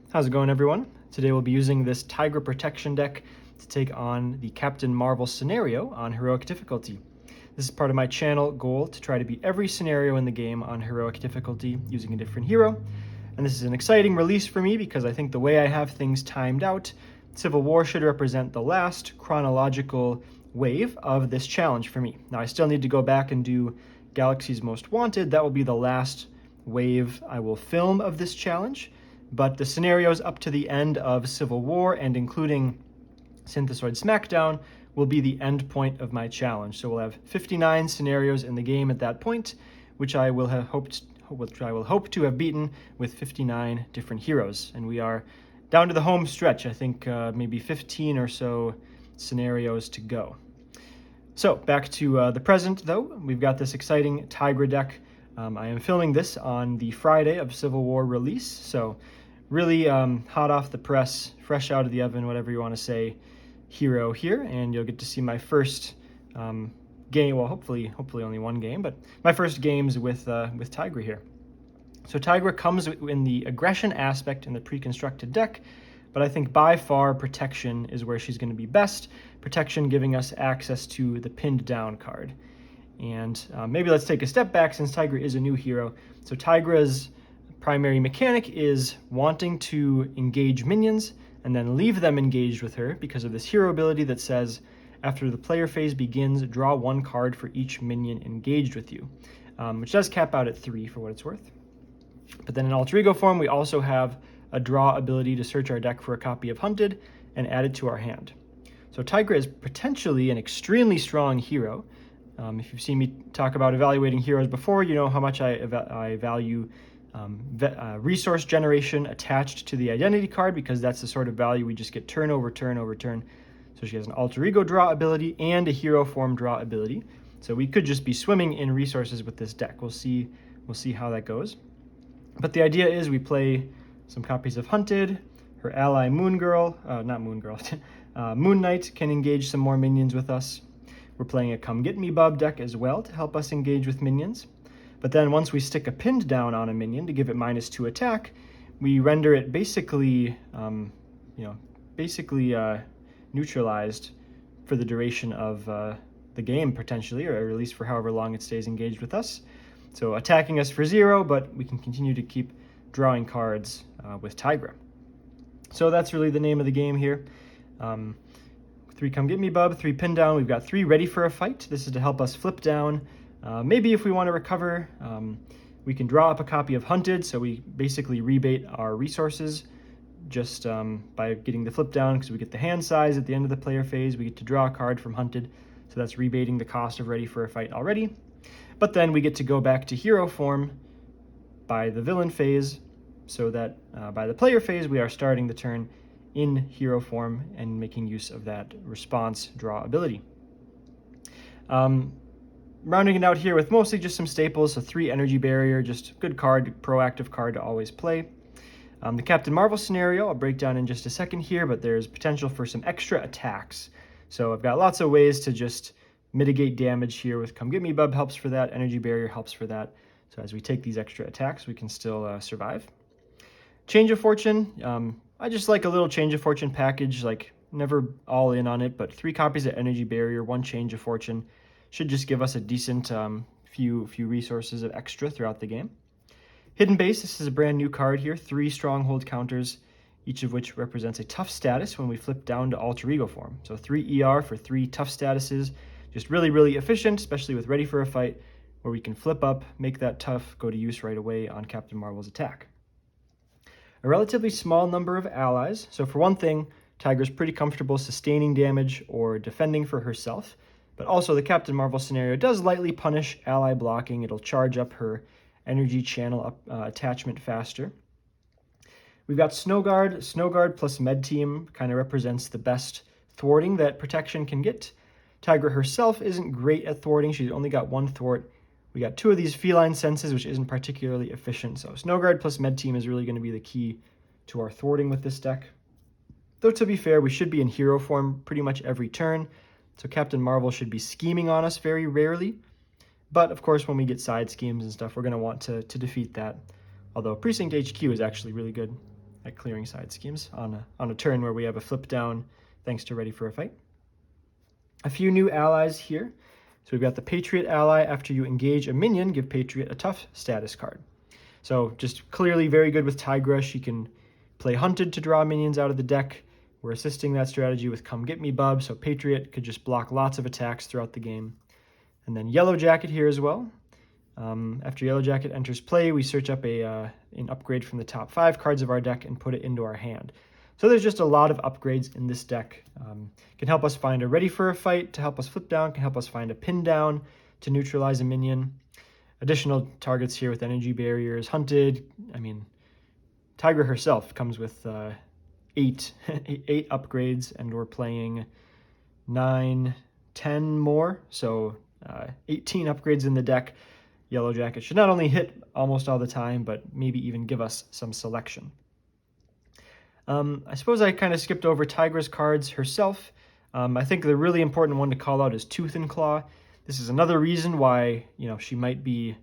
How's it going, everyone? Today we'll be using this Tigra protection deck to take on the Captain Marvel scenario on heroic difficulty. This is part of my channel goal to try to beat every scenario in the game on heroic difficulty using a different hero. And this is an exciting release for me because I think the way I have things timed out, Civil War should represent the last chronological wave of this challenge for me. Now I still need to go back and do Galaxy's Most Wanted. That will be the last wave I will film of this challenge. But the scenarios up to the end of Civil War and including Synthesoid Smackdown will be the end point of my challenge. So we'll have 59 scenarios in the game at that point, which I will hope to have beaten with 59 different heroes. And we are down to the home stretch. I think maybe 15 or so scenarios to go. So back to the present, though. We've got this exciting Tigra deck. I am filming this on the Friday of Civil War release, so really hot off the press, fresh out of the oven, whatever you want to say, hero here, and you'll get to see my first game, well, hopefully only one game, but my first games with Tigra here. So Tigra comes in the aggression aspect in the pre-constructed deck, but I think by far Protection is where she's going to be best, Protection giving us access to the pinned down card. And maybe let's take a step back since Tigra is a new hero. So Tigra's primary mechanic is wanting to engage minions and then leave them engaged with her because of this hero ability that says, after the player phase begins, draw one card for each minion engaged with you, which does cap out at 3 for what it's worth. But then in Alter Ego form, we also have a draw ability to search our deck for a copy of Hunted and add it to our hand. So Tigra is potentially an extremely strong hero. If you've seen me talk about evaluating heroes before, you know how much I value resource generation attached to the identity card, because that's the sort of value we just get turn over turn over turn. So she has an alter ego draw ability and a hero form draw ability. So we could just be swimming in resources with this deck. We'll see how that goes. But the idea is we play some copies of Hunted. Her ally Moon Knight can engage some more minions with us. We're playing a Come Get Me Bub deck as well to help us engage with minions. But then once we stick a pinned down on a minion to give it -2 attack, we render it basically neutralized for the duration of the game potentially, or at least for however long it stays engaged with us. So attacking us for 0, but we can continue to keep drawing cards with Tigra. So that's really the name of the game here. 3 Come Get Me Bub, 3 Pin Down. We've got 3 Ready for a Fight. This is to help us flip down. Maybe if we want to recover, we can draw up a copy of Hunted, so we basically rebate our resources just by getting the flip down, because we get the hand size at the end of the player phase. We get to draw a card from Hunted, so that's rebating the cost of Ready for a Fight already. But then we get to go back to hero form by the villain phase, so that by the player phase we are starting the turn in hero form and making use of that response draw ability. Rounding it out here with mostly just some staples, so 3 Energy Barrier, just good card, proactive card to always play. The Captain Marvel scenario I'll break down in just a second here, but there's potential for some extra attacks. So I've got lots of ways to just mitigate damage here with Come Get Me Bub helps for that, Energy Barrier helps for that. So as we take these extra attacks, we can still survive. Change of Fortune, I just like a little Change of Fortune package, like never all in on it, but 3 copies of Energy Barrier, 1 Change of Fortune should just give us a decent few resources of extra throughout the game. Hidden Base, this is a brand new card here, 3 Stronghold counters, each of which represents a tough status when we flip down to Alter Ego form. So 3 ER for 3 tough statuses, just really, really efficient, especially with Ready for a Fight, where we can flip up, make that tough, go to use right away on Captain Marvel's attack. A relatively small number of allies, so for one thing, Tigra's pretty comfortable sustaining damage or defending for herself, but also the Captain Marvel scenario does lightly punish ally blocking. It'll charge up her energy channel attachment faster. We've got Snowguard. Snowguard plus Med Team kind of represents the best thwarting that Protection can get. Tigra herself isn't great at thwarting. She's only got 1 thwart. We got 2 of these feline senses, which isn't particularly efficient. So Snowguard plus Med Team is really going to be the key to our thwarting with this deck. Though to be fair, we should be in hero form pretty much every turn. So Captain Marvel should be scheming on us very rarely. But of course, when we get side schemes and stuff, we're going to want to defeat that. Although Precinct HQ is actually really good at clearing side schemes on a turn where we have a flip down thanks to Ready for a Fight. A few new allies here. So we've got the Patriot ally. After you engage a minion, give Patriot a tough status card. So just clearly very good with Tigra. She can play Hunted to draw minions out of the deck. We're assisting that strategy with Come Get Me Bub, so Patriot could just block lots of attacks throughout the game. And then Yellow Jacket here as well. After Yellow Jacket enters play, we search up an upgrade from the top 5 cards of our deck and put it into our hand. So there's just a lot of upgrades in this deck. Can help us find a Ready for a Fight to help us flip down, can help us find a Pin Down to neutralize a minion. Additional targets here with Energy Barriers, Hunted. I mean, Tigra herself comes with 8 upgrades, and we're playing 9, 10 more, so 18 upgrades in the deck. Yellow Jacket should not only hit almost all the time, but maybe even give us some selection. I suppose I kind of skipped over Tigra's cards herself. I think the really important one to call out is Tooth and Claw. This is another reason why, she might be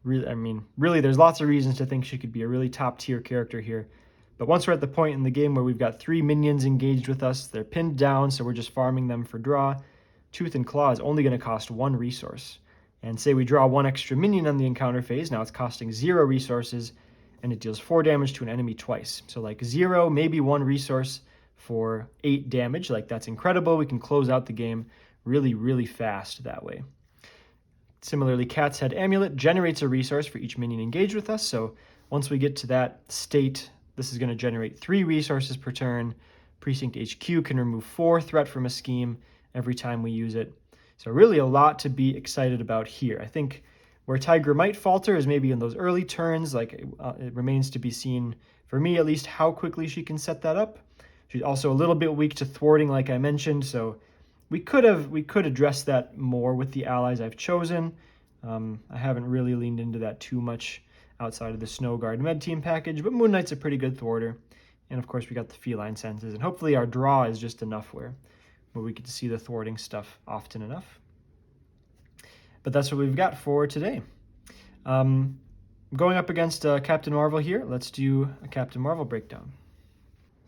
really there's lots of reasons to think she could be a really top tier character here. But once we're at the point in the game where we've got 3 minions engaged with us, they're pinned down, so we're just farming them for draw. Tooth and Claw is only going to cost 1 resource. And say we draw 1 extra minion on the encounter phase, now it's costing 0 resources, and it deals 4 damage to an enemy twice. So like 0, maybe 1 resource for 8 damage. Like, that's incredible. We can close out the game really, really fast that way. Similarly, Cat's Head Amulet generates a resource for each minion engaged with us. So once we get to that state, this is going to generate 3 resources per turn. Precinct HQ can remove 4 threat from a scheme every time we use it. So really a lot to be excited about here. I think where Tigra might falter is maybe in those early turns. Like, it remains to be seen, for me at least, how quickly she can set that up. She's also a little bit weak to thwarting, like I mentioned, so we could address that more with the allies I've chosen. I haven't really leaned into that too much outside of the Snow Guard Med Team package, but Moon Knight's a pretty good thwarter. And of course we got the Feline Senses, and hopefully our draw is just enough where we get to see the thwarting stuff often enough. But that's what we've got for today. Going up against Captain Marvel here, let's do a Captain Marvel breakdown.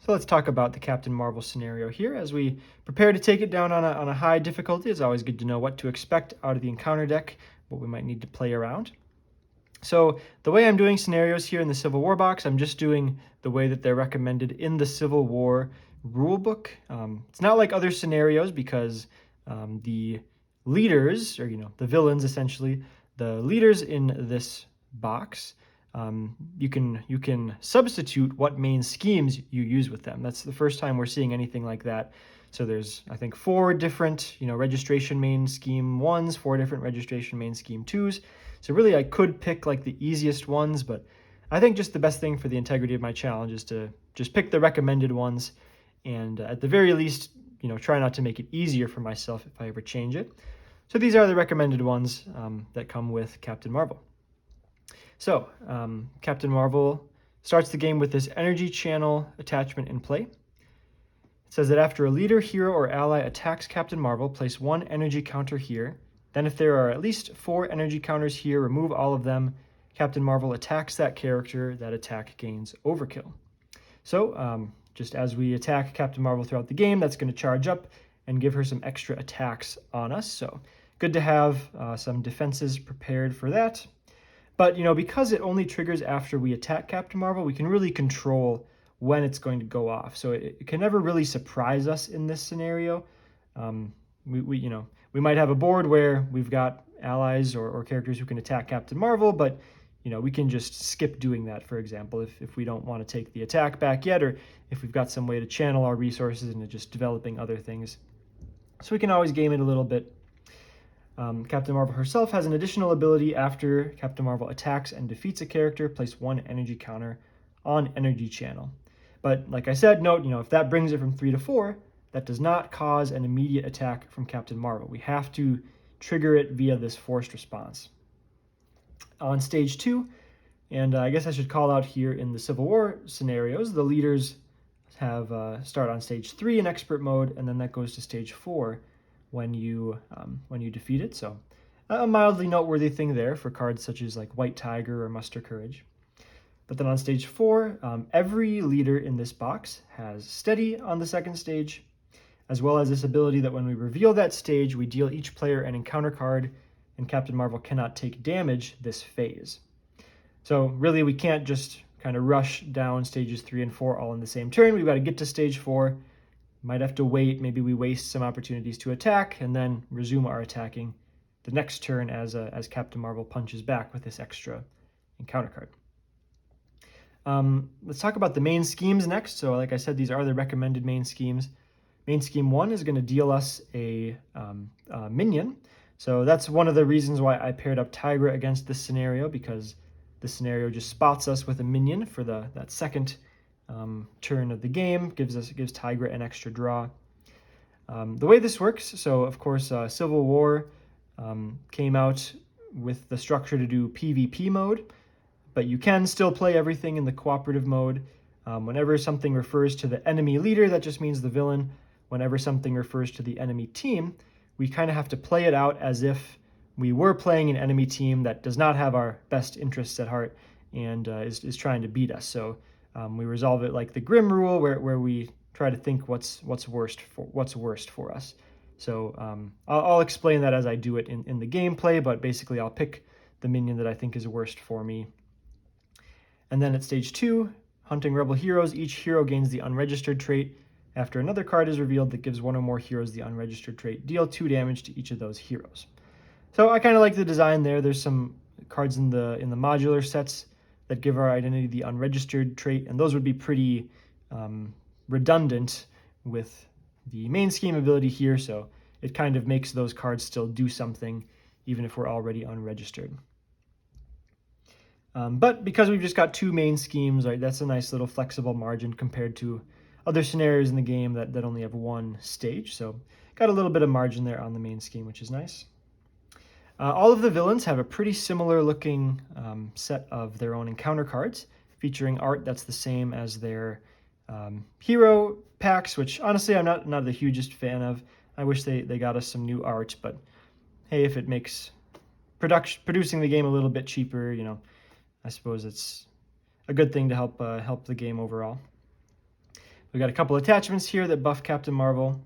So let's talk about the Captain Marvel scenario here. As we prepare to take it down on a high difficulty, it's always good to know what to expect out of the encounter deck, what we might need to play around. So the way I'm doing scenarios here in the Civil War box, I'm just doing the way that they're recommended in the Civil War rulebook. It's not like other scenarios because the leaders, or the villains essentially, the leaders in this box, you can substitute what main schemes you use with them. That's the first time we're seeing anything like that. So there's, I think, 4 different registration main scheme 1s, 4 different registration main scheme 2s. So really I could pick like the easiest ones, but I think just the best thing for the integrity of my challenge is to just pick the recommended ones, and at the very least, try not to make it easier for myself if I ever change it. So these are the recommended ones that come with Captain Marvel. So Captain Marvel starts the game with this energy channel attachment in play. It says that after a leader, hero, or ally attacks Captain Marvel, place 1 energy counter here. Then if there are at least 4 energy counters here, remove all of them. Captain Marvel attacks that character. That attack gains overkill. So just as we attack Captain Marvel throughout the game, that's going to charge up and give her some extra attacks on us. So good to have some defenses prepared for that. But, because it only triggers after we attack Captain Marvel, we can really control when it's going to go off. So it can never really surprise us in this scenario. We might have a board where we've got allies or characters who can attack Captain Marvel, but, we can just skip doing that, for example, if we don't want to take the attack back yet, or if we've got some way to channel our resources into just developing other things. So we can always game it a little bit. Captain Marvel herself has an additional ability. After Captain Marvel attacks and defeats a character, place 1 energy counter on energy channel. But like I said, note, if that brings it from 3 to 4, that does not cause an immediate attack from Captain Marvel. We have to trigger it via this forced response. On stage 2, and I guess I should call out here in the Civil War scenarios, the leaders have start on stage 3 in expert mode, and then that goes to stage 4 when you defeat it. So a mildly noteworthy thing there for cards such as like White Tiger or Muster Courage. But then on stage 4, every leader in this box has steady on the second stage, as well as this ability that when we reveal that stage, we deal each player an encounter card, and Captain Marvel cannot take damage this phase. So really, we can't just kind of rush down stages 3 and 4 all in the same turn. We've got to get to stage 4. Might have to wait. Maybe we waste some opportunities to attack and then resume our attacking the next turn as Captain Marvel punches back with this extra encounter card. Let's talk about the main schemes next. So like I said, these are the recommended main schemes. Main scheme 1 is going to deal us a minion. So that's one of the reasons why I paired up Tigra against this scenario, because this scenario just spots us with a minion for that second turn of the game, gives Tigra an extra draw. The way this works, so of course Civil War came out with the structure to do PvP mode, but you can still play everything in the cooperative mode. Whenever something refers to the enemy leader, that just means the villain. Whenever something refers to the enemy team, we kind of have to play it out as if we were playing an enemy team that does not have our best interests at heart and is trying to beat us. So we resolve it like the Grimm rule, where we try to think what's worst for us. So I'll explain that as I do it in the gameplay, but basically I'll pick the minion that I think is worst for me. And then at stage 2, hunting rebel heroes, each hero gains the unregistered trait. After another card is revealed that gives one or more heroes the unregistered trait, deal 2 damage to each of those heroes. So I kind of like the design there. There's some cards in the modular sets that give our identity the unregistered trait, and those would be pretty redundant with the main scheme ability here, so it kind of makes those cards still do something even if we're already unregistered. But because we've just got 2 main schemes, right, that's a nice little flexible margin compared to other scenarios in the game that only have 1 stage. So got a little bit of margin there on the main scheme, which is nice. All of the villains have a pretty similar looking set of their own encounter cards, featuring art that's the same as their hero packs, which honestly I'm not the hugest fan of. I wish they got us some new art, but hey, if it makes producing the game a little bit cheaper, you know, I suppose it's a good thing to help the game overall. We've got a couple attachments here that buff Captain Marvel.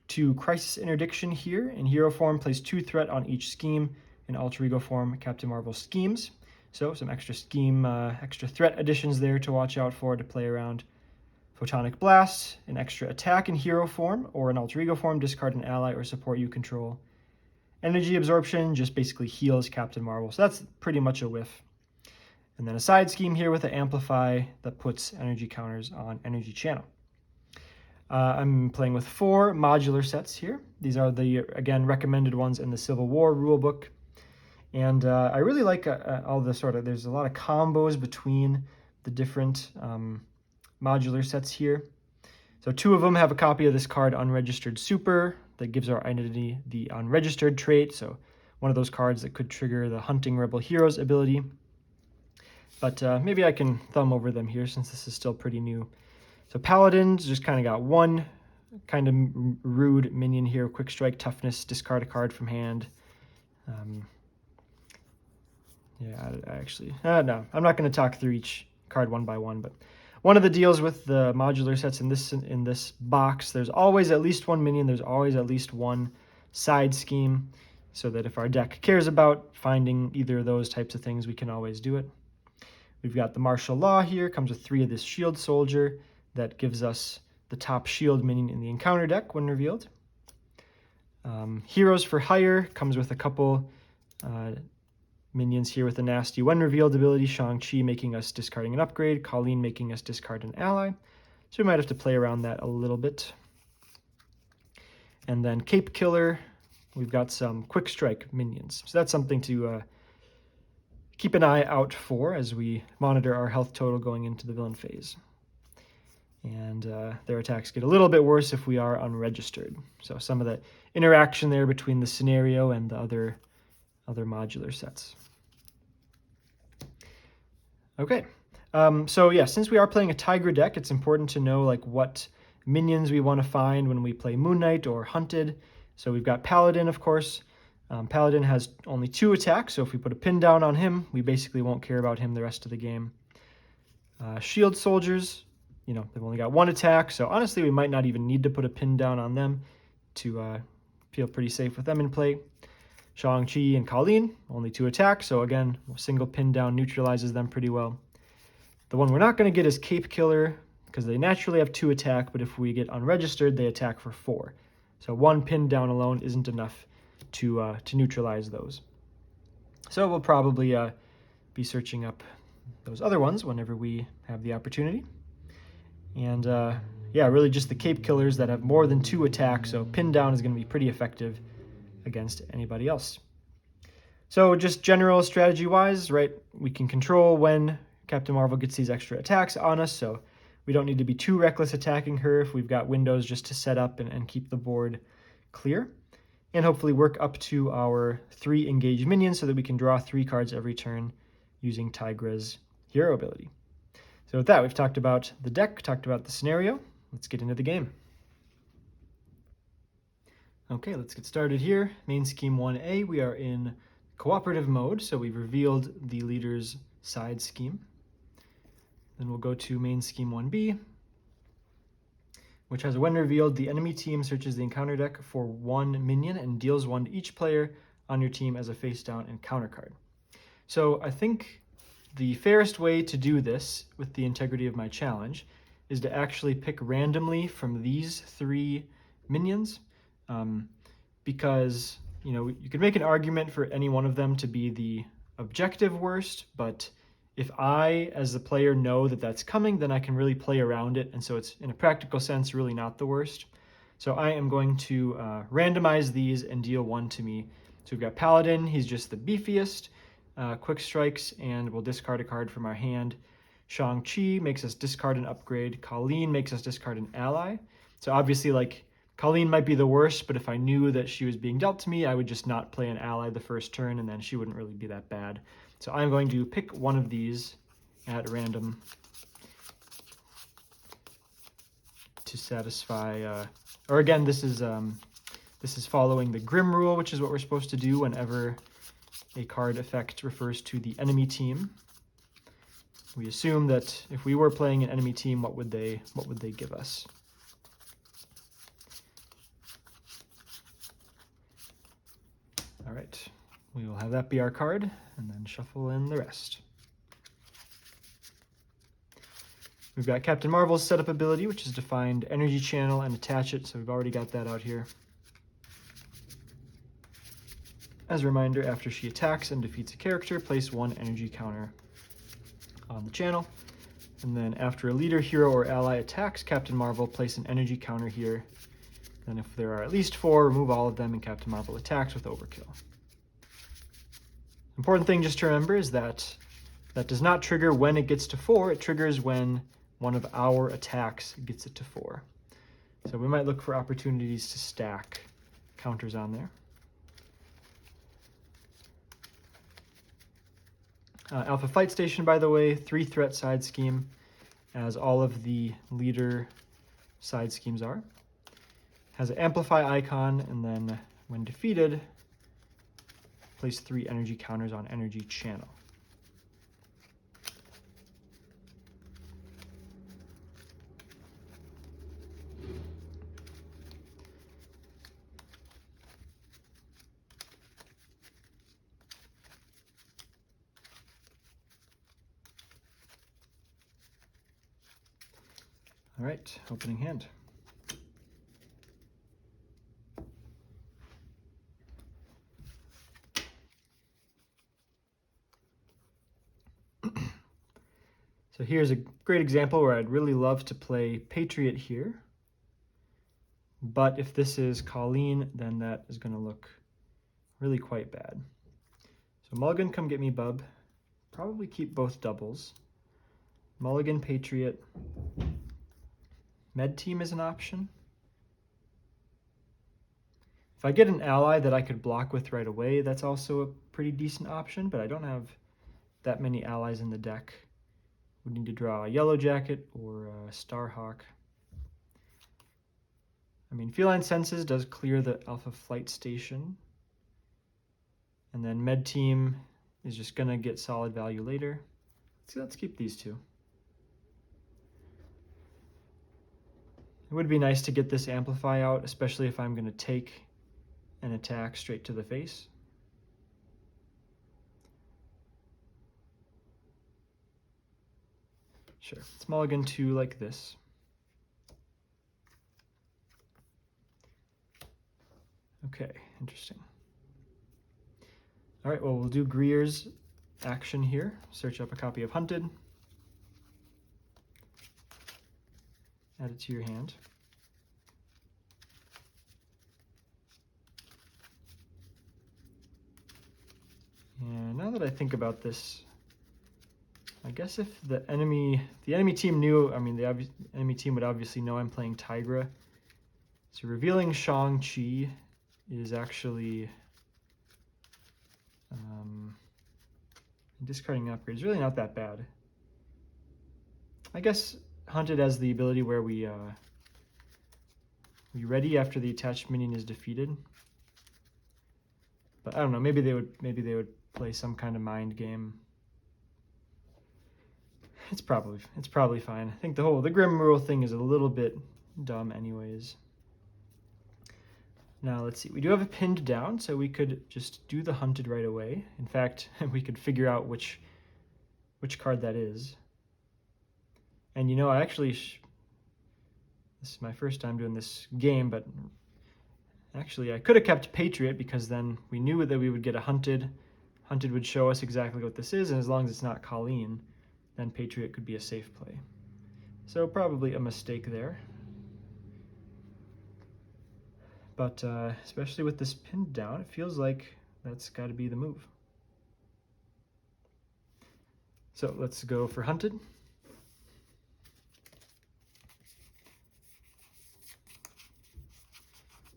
To Crisis Interdiction here. In hero form, place 2 threat on each scheme. In alter ego form, Captain Marvel schemes. So some extra threat additions there to watch out for, to play around. Photonic Blast, an extra attack in hero form, or in alter ego form, discard an ally or support you control. Energy Absorption just basically heals Captain Marvel, so that's pretty much a whiff. And then a side scheme here with an Amplify that puts energy counters on Energy Channel. I'm playing with 4 modular sets here. These are the, again, recommended ones in the Civil War rulebook. And I really like all the there's a lot of combos between the different modular sets here. So 2 of them have a copy of this card, Unregistered Super, that gives our identity the unregistered trait. So one of those cards that could trigger the Hunting Rebel Heroes ability. But maybe I can thumb over them here since this is still pretty new. So Paladins just kind of got 1 kind of rude minion here, Quick Strike, Toughness, discard a card from hand. No, I'm not going to talk through each card one by one, but one of the deals with the modular sets in this box, there's always at least 1 minion, there's always at least 1 side scheme, so that if our deck cares about finding either of those types of things, we can always do it. We've got the Martial Law here, comes with 3 of this Shield Soldier, that gives us the top shield minion in the encounter deck when revealed. Heroes for Hire comes with a couple minions here with a nasty when revealed ability. Shang-Chi making us discarding an upgrade, Colleen making us discard an ally. So we might have to play around that a little bit. And then Cape Killer, we've got some Quick Strike minions. So that's something to keep an eye out for as we monitor our health total going into the villain phase. And their attacks get a little bit worse if we are unregistered. So some of the interaction there between the scenario and the other modular sets. Okay, so yeah, since we are playing a Tigra deck, it's important to know like what minions we want to find when we play Moon Knight or Hunted. So we've got Paladin, of course. Paladin has only 2 attacks, so if we put a pin down on him, we basically won't care about him the rest of the game. Shield soldiers, they've only got 1 attack, so honestly we might not even need to put a pin down on them to feel pretty safe with them in play. Shang-Chi and Colleen, only 2 attacks, so again, a single pin down neutralizes them pretty well. The one we're not going to get is Cape Killer, because they naturally have 2 attack, but if we get unregistered, they attack for 4. So 1 pin down alone isn't enough to neutralize those. So we'll probably be searching up those other ones whenever we have the opportunity. And yeah, really just the Cape Killers that have more than 2 attacks, so pin down is going to be pretty effective against anybody else. So just general strategy-wise, right, we can control when Captain Marvel gets these extra attacks on us, so we don't need to be too reckless attacking her if we've got windows just to set up and keep the board clear. And hopefully work up to our 3 engaged minions so that we can draw 3 cards every turn using Tigra's hero ability. So with that, we've talked about the deck, talked about the scenario. Let's get into the game. Okay, let's get started here. Main scheme 1A, we are in cooperative mode, so we've revealed the leader's side scheme. Then we'll go to main scheme 1B, which has when revealed, the enemy team searches the encounter deck for 1 minion and deals 1 to each player on your team as a face down encounter card. So I think the fairest way to do this with the integrity of my challenge is to actually pick randomly from these 3 minions, because you could make an argument for any one of them to be the objective worst, but if I, as the player, know that that's coming, then I can really play around it, and so it's, in a practical sense, really not the worst. So I am going to randomize these and deal 1 to me. So we've got Paladin, he's just the beefiest, quick strikes, and we'll discard a card from our hand. Shang-Chi makes us discard an upgrade. Colleen makes us discard an ally. So obviously, Colleen might be the worst, but if I knew that she was being dealt to me, I would just not play an ally the first turn, and then she wouldn't really be that bad. So I'm going to pick one of these at random to satisfy, or again, this is following the Grim rule, which is what we're supposed to do whenever a card effect refers to the enemy team. We assume that if we were playing an enemy team, what would they give us? All right. We will have that be our card, and then shuffle in the rest. We've got Captain Marvel's setup ability, which is to find energy channel and attach it, so we've already got that out here. As a reminder, after she attacks and defeats a character, place 1 energy counter on the channel. And then after a leader, hero, or ally attacks Captain Marvel, place an energy counter here. Then if there are at least 4, remove all of them, and Captain Marvel attacks with overkill. Important thing just to remember is that does not trigger when it gets to 4, it triggers when one of our attacks gets it to 4. So we might look for opportunities to stack counters on there. Alpha Flight Station, by the way, 3 threat side scheme, as all of the leader side schemes are. Has an amplify icon, and then when defeated, place 3 energy counters on energy channel. All right, opening hand. So here's a great example where I'd really love to play Patriot here. But if this is Colleen, then that is going to look really quite bad. So Mulligan, come get me, bub. Probably keep both doubles. Mulligan, Patriot. Med Team is an option. If I get an ally that I could block with right away, that's also a pretty decent option, but I don't have that many allies in the deck. We need to draw a Yellow Jacket or a Starhawk. I mean, Feline Senses does clear the Alpha Flight Station. And then med team is just gonna get solid value later. So let's keep these two. It would be nice to get this amplify out, especially if I'm gonna take an attack straight to the face. Sure, let's mulligan 2 like this. Okay, interesting. All right, well, we'll do Greer's action here. Search up a copy of Hunted. Add it to your hand. And now that I think about this, I guess if the enemy team knew, I mean, the enemy team would obviously know I'm playing Tigra. So revealing Shang-Chi is actually discarding an upgrade is really not that bad. I guess Hunted has the ability where we ready after the attached minion is defeated. But I don't know, maybe they would play some kind of mind game. It's probably fine. I think the Grim Rule thing is a little bit dumb anyways. Now let's see, we do have a pinned down, so we could just do the Hunted right away. In fact, we could figure out which card that is. And you know, I actually, this is my first time doing this game, but actually I could have kept Patriot because then we knew that we would get a Hunted. Hunted would show us exactly what this is, and as long as it's not Colleen, then Patriot could be a safe play. So probably a mistake there. But especially with this pinned down, it feels like that's got to be the move. So let's go for Hunted.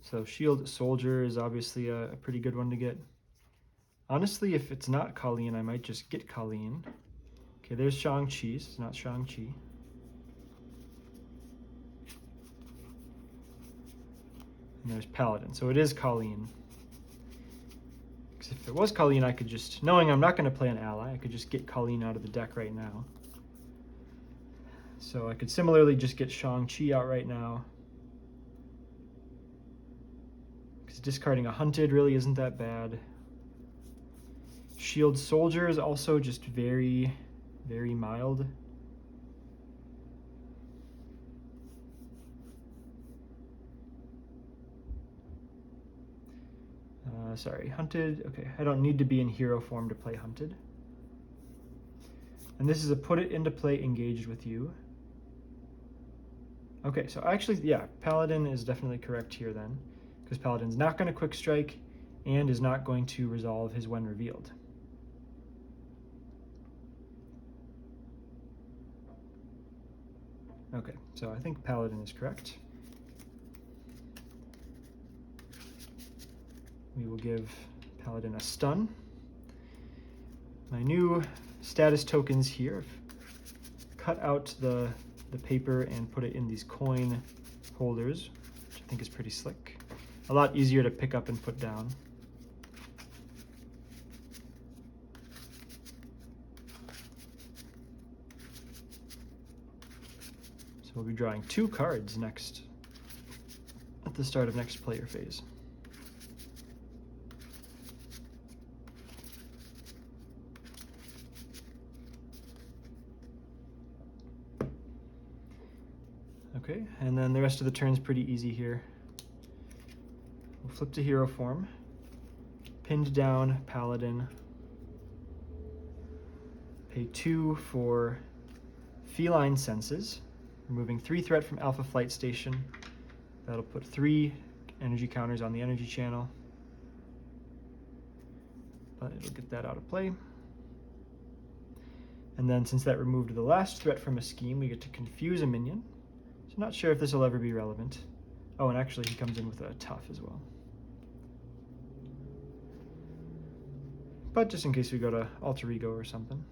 So Shield Soldier is obviously a pretty good one to get. Honestly, if it's not Colleen, I might just get Colleen. Okay, there's Shang-Chi, so it's not Shang-Chi. And there's Paladin, so it is Colleen. Because if it was Colleen, I could just, knowing I'm not going to play an ally, I could just get Colleen out of the deck right now. So I could similarly just get Shang-Chi out right now. Because discarding a Hunted really isn't that bad. Shield Soldier is also just very, very mild. Sorry, Hunted. Okay, I don't need to be in hero form to play Hunted. And this is a put it into play engaged with you. Okay, so actually, yeah, Paladin is definitely correct here then, because Paladin's not going to quick strike and is not going to resolve his when revealed. Okay, so I think Paladin is correct. We will give Paladin a stun. My new status tokens here, cut out the paper and put it in these coin holders, which I think is pretty slick. A lot easier to pick up and put down. So we'll be drawing 2 cards next, at the start of next player phase. Okay, and then the rest of the turn's pretty easy here. We'll flip to hero form, pinned down Paladin, pay 2 for Feline Senses, removing 3 threat from Alpha Flight Station. That'll put 3 energy counters on the energy channel, but it'll get that out of play. And then since that removed the last threat from a scheme, we get to confuse a minion. So I'm not sure if this will ever be relevant. Oh, and actually he comes in with a tough as well. But just in case we go to Alter Ego or something.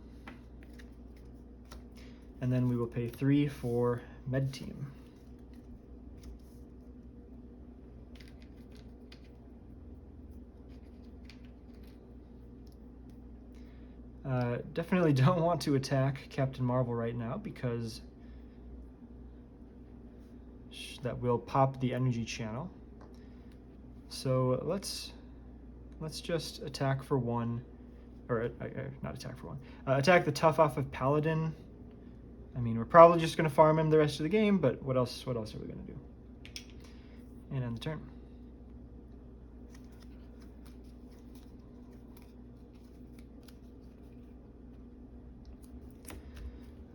And then we will pay 3 for Med Team. Definitely don't want to attack Captain Marvel right now because that will pop the energy channel. So let's just attack for one, or not attack for one. Attack the tough off of Paladin. I mean, we're probably just going to farm him the rest of the game, but what else are we going to do? And end the turn.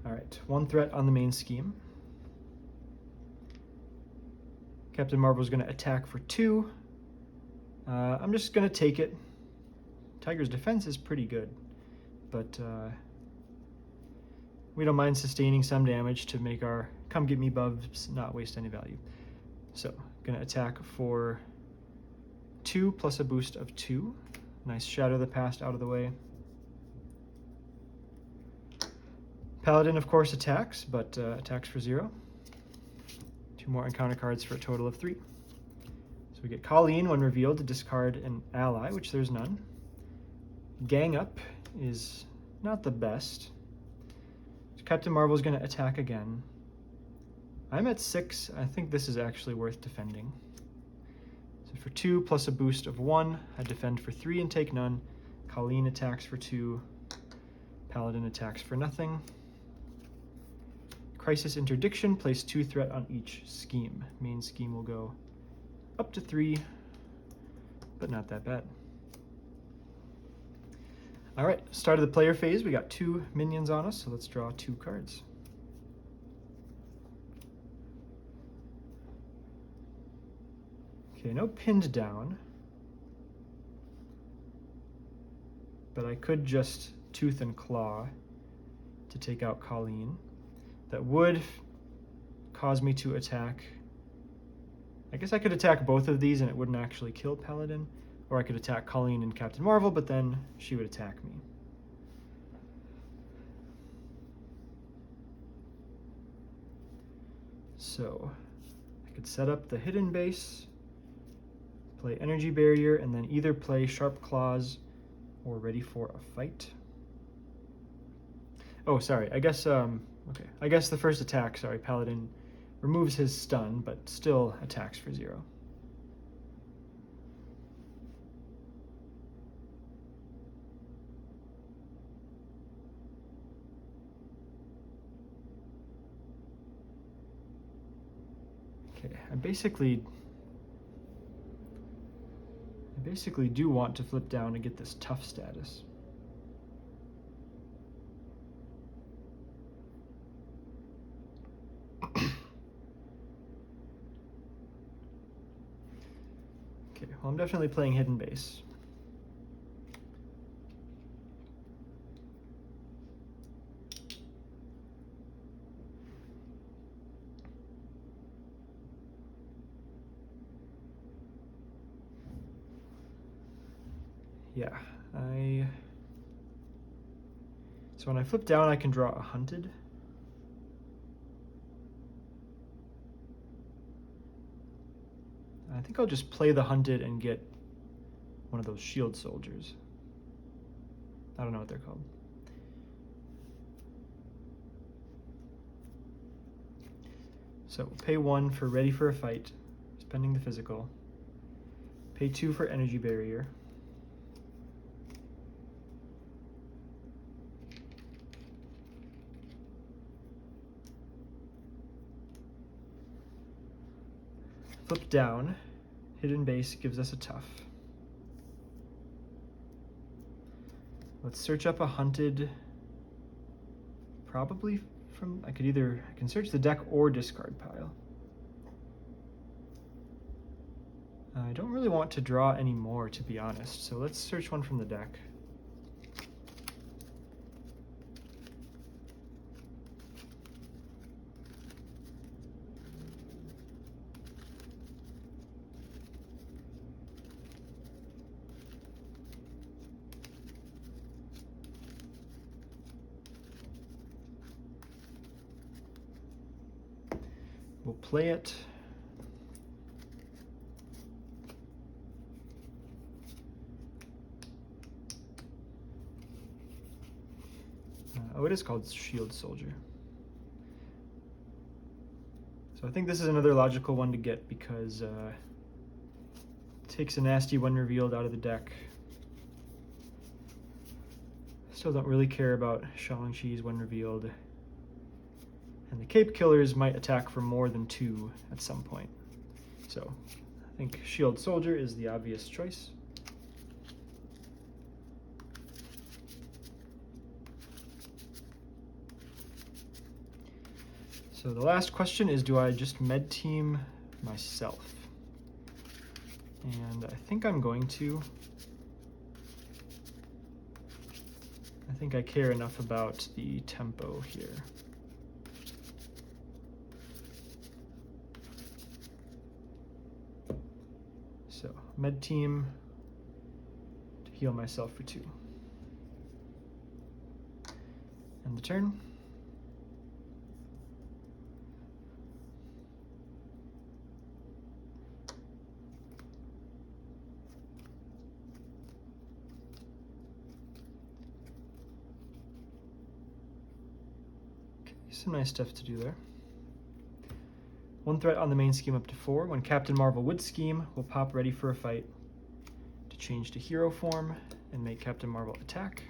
All right, one threat on the main scheme. Captain Marvel's going to attack for 2. I'm just going to take it. Tiger's defense is pretty good, but we don't mind sustaining some damage to make our come get me buffs not waste any value. So, going to attack for 2 plus a boost of 2. Nice Shadow of the Past out of the way. Paladin, of course, attacks, but attacks for 0. 2 more encounter cards for a total of 3. So we get Colleen when revealed to discard an ally, which there's none. Gang Up is not the best. So Captain Marvel is going to attack again. I'm at 6. I think this is actually worth defending. So for 2 plus a boost of 1, I defend for 3 and take none. Colleen attacks for 2. Paladin attacks for nothing. Crisis Interdiction, place 2 threat on each scheme. Main scheme will go up to 3, but not that bad. All right, start of the player phase. We got 2 minions on us, so let's draw 2 cards. Okay, no pinned down, but I could just Tooth and Claw to take out Colleen. That would cause me to attack. I guess I could attack both of these and it wouldn't actually kill Paladin, or I could attack Colleen and Captain Marvel, but then she would attack me. So I could set up the hidden base, play Energy Barrier, and then either play Sharp Claws or Ready for a Fight. Oh, sorry, I guess, okay. I guess the first attack, sorry, Paladin removes his stun, but still attacks for 0. Okay, I basically do want to flip down and get this tough status. Okay, well, I'm definitely playing hidden base. Yeah, so when I flip down, I can draw a Hunted. I think I'll just play the Hunted and get one of those shield soldiers. I don't know what they're called. So pay 1 for Ready for a Fight, spending the physical. Pay 2 for Energy Barrier. Flip down. Hidden base gives us a tough. Let's search up a Hunted. Probably from, I can search the deck or discard pile. I don't really want to draw any more, to be honest, so let's search one from the deck. We'll play it. it is called Shield Soldier. So I think this is another logical one to get because it takes a nasty when revealed out of the deck. Still don't really care about Shang-Chi's when revealed. And the Cape Killers might attack for more than 2 at some point. So I think Shield Soldier is the obvious choice. So the last question is, do I just med team myself? And I think I'm going to. I think I care enough about the tempo here. So med team to heal myself for 2. End the turn. Some nice stuff to do there. 1 threat on the main scheme up to 4. When Captain Marvel would scheme, we'll pop ready for a fight to change to hero form and make Captain Marvel attack.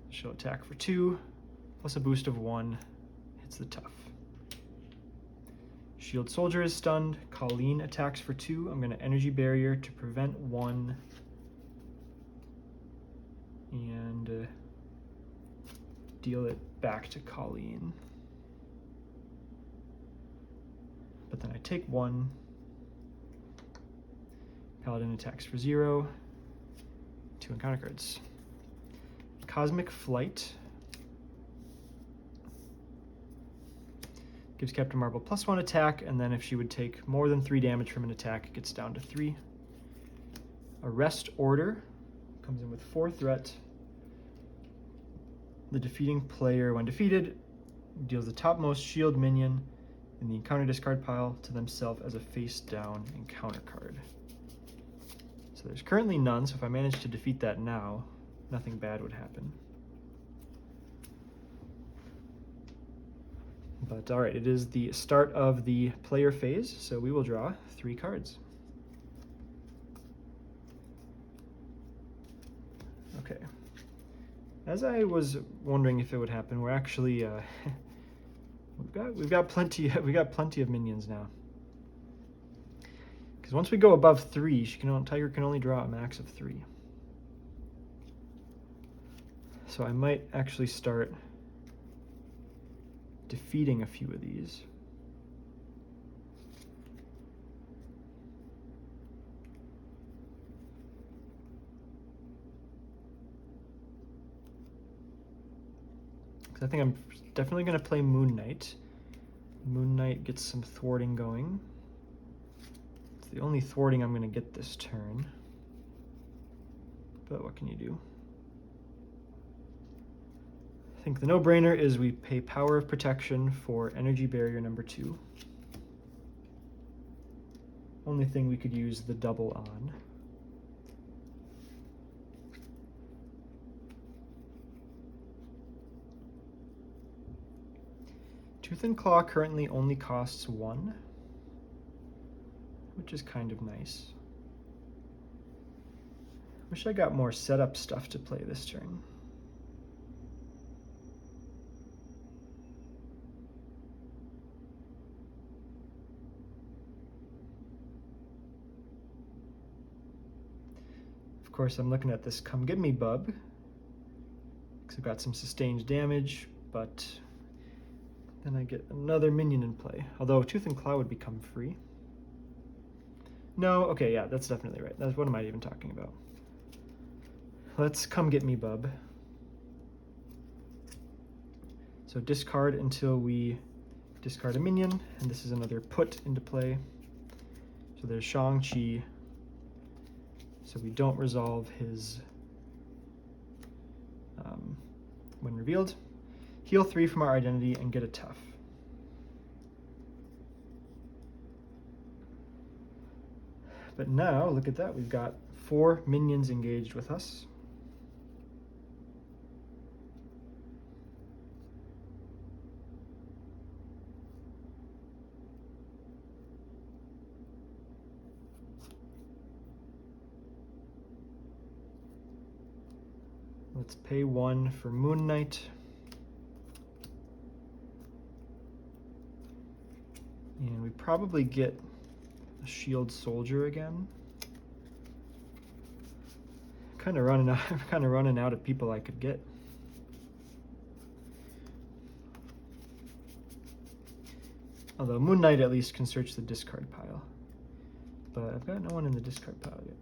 She'll attack for 2, plus a boost of 1, hits the tough. Shield Soldier is stunned. Colleen attacks for 2. I'm going to Energy Barrier to prevent 1. And deal it back to Colleen. But then I take 1. Paladin attacks for 0. 2 encounter cards. Cosmic Flight gives Captain Marvel +1 attack, and then if she would take more than 3 damage from an attack, it gets down to 3. Arrest Order comes in with 4 threat. The defeating player, when defeated, deals the topmost shield minion in the encounter discard pile to themselves as a face-down encounter card. So there's currently none, so if I manage to defeat that now, nothing bad would happen. But all right, it is the start of the player phase, so we will draw 3 cards. Okay. As I was wondering if it would happen, we're actually we've got plenty of minions now. Because once we go above 3, Tiger can only draw a max of 3. So I might actually start defeating a few of these. I think I'm definitely going to play Moon Knight. Moon Knight gets some thwarting going. It's the only thwarting I'm going to get this turn. But what can you do? I think the no-brainer is we pay Power of Protection for Energy Barrier number 2. Only thing we could use the double on. Tooth and Claw currently only costs 1, which is kind of nice. Wish I got more setup stuff to play this turn. Of course, I'm looking at this Come Get Me Bub, because I've got some sustained damage, but then I get another minion in play. Although Tooth and Claw would become free. No, okay, yeah, that's definitely right. That's what am I even talking about? Let's Come Get Me Bub. So discard until we discard a minion, and this is another put into play. So there's Shang-Chi. So we don't resolve his when revealed. Heal 3 from our identity and get a tough. But now, look at that, we've got 4 minions engaged with us. let's pay 1 for Moon Knight. And we probably get a shield soldier again. I'm kind of running out of people I could get. Although Moon Knight at least can search the discard pile. But I've got no one in the discard pile yet.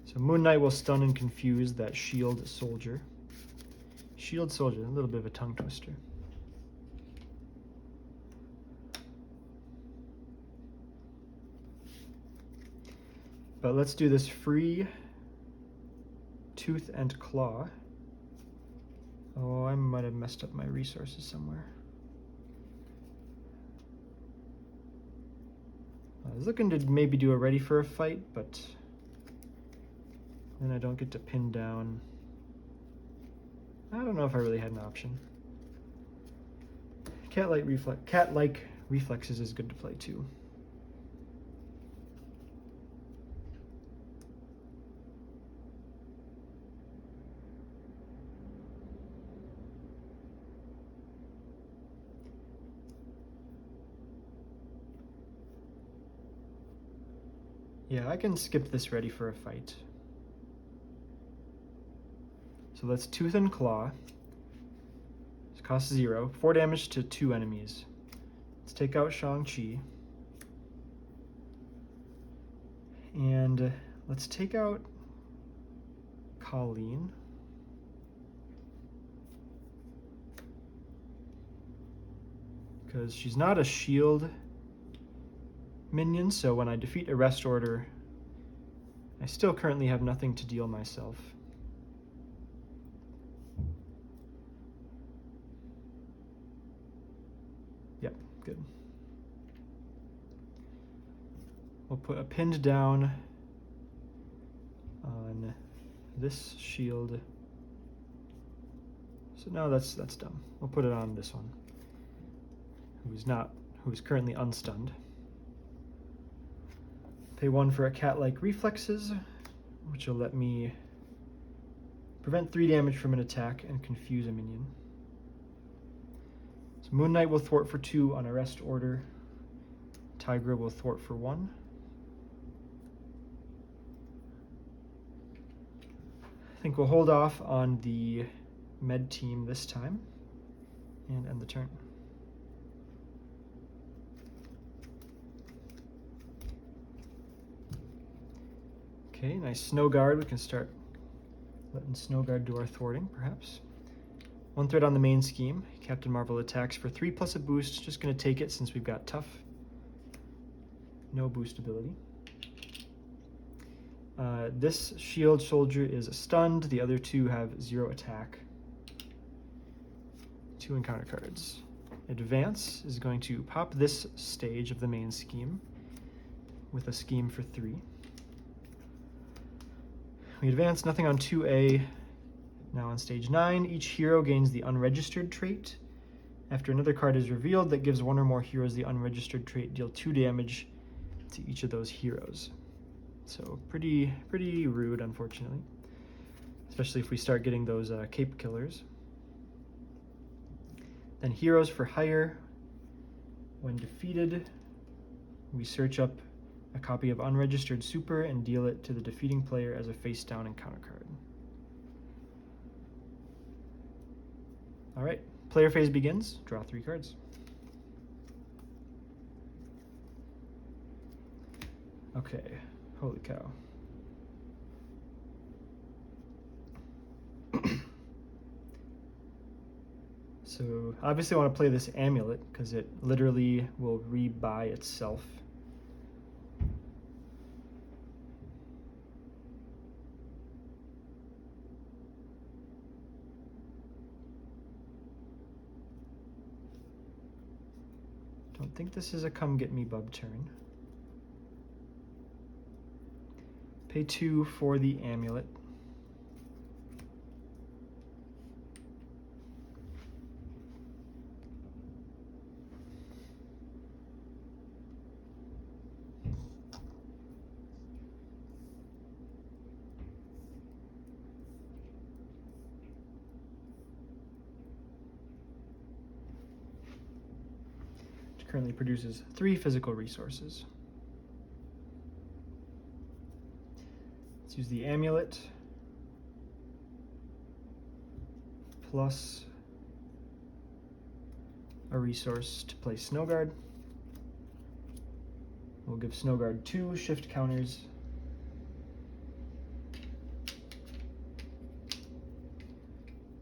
So Moon Knight will stun and confuse that shield soldier. Shield soldier, a little bit of a tongue twister. But let's do this free Tooth and Claw. Oh, I might have messed up my resources somewhere. I was looking to maybe do a ready for a fight, but then I don't get to pin down. I don't know if I really had an option. Cat-like reflexes is good to play too. Yeah, I can skip this ready for a fight. So let's Tooth and Claw. It costs 0. 4 damage to 2 enemies. Let's take out Shang-Chi. And let's take out Colleen. Because she's not a shield minion, so when I defeat Arrest Order, I still currently have nothing to deal myself. Yep, good. We'll put a pinned down on this shield. So no, that's dumb. We'll put it on this one, who's currently unstunned. Pay 1 for a cat-like reflexes, which will let me prevent 3 damage from an attack and confuse a minion. So Moon Knight will thwart for 2 on Arrest Order. Tigra will thwart for 1. I think we'll hold off on the med team this time and end the turn. Okay, nice Snow Guard. We can start letting Snow Guard do our thwarting, perhaps. 1 threat on the main scheme. Captain Marvel attacks for 3 plus a boost. Just going to take it since we've got tough. No boost ability. This shield soldier is stunned. The other 2 have 0 attack. 2 encounter cards. Advance is going to pop this stage of the main scheme with a scheme for 3. We advance, nothing on 2A. Now on stage 9, each hero gains the unregistered trait. After another card is revealed that gives 1 or more heroes the unregistered trait, deal 2 damage to each of those heroes. So pretty rude, unfortunately. Especially if we start getting those cape killers. Then heroes for hire. When defeated, we search up a copy of Unregistered Super and deal it to the defeating player as a face-down encounter card. All right, player phase begins. Draw 3 cards. Okay, holy cow. So obviously I want to play this amulet because it literally will rebuy itself. Don't think this is a come get me bub turn. Pay 2 for the amulet. currently produces 3 physical resources. Let's use the amulet plus a resource to play Snow Guard. We'll give Snow Guard 2 shift counters.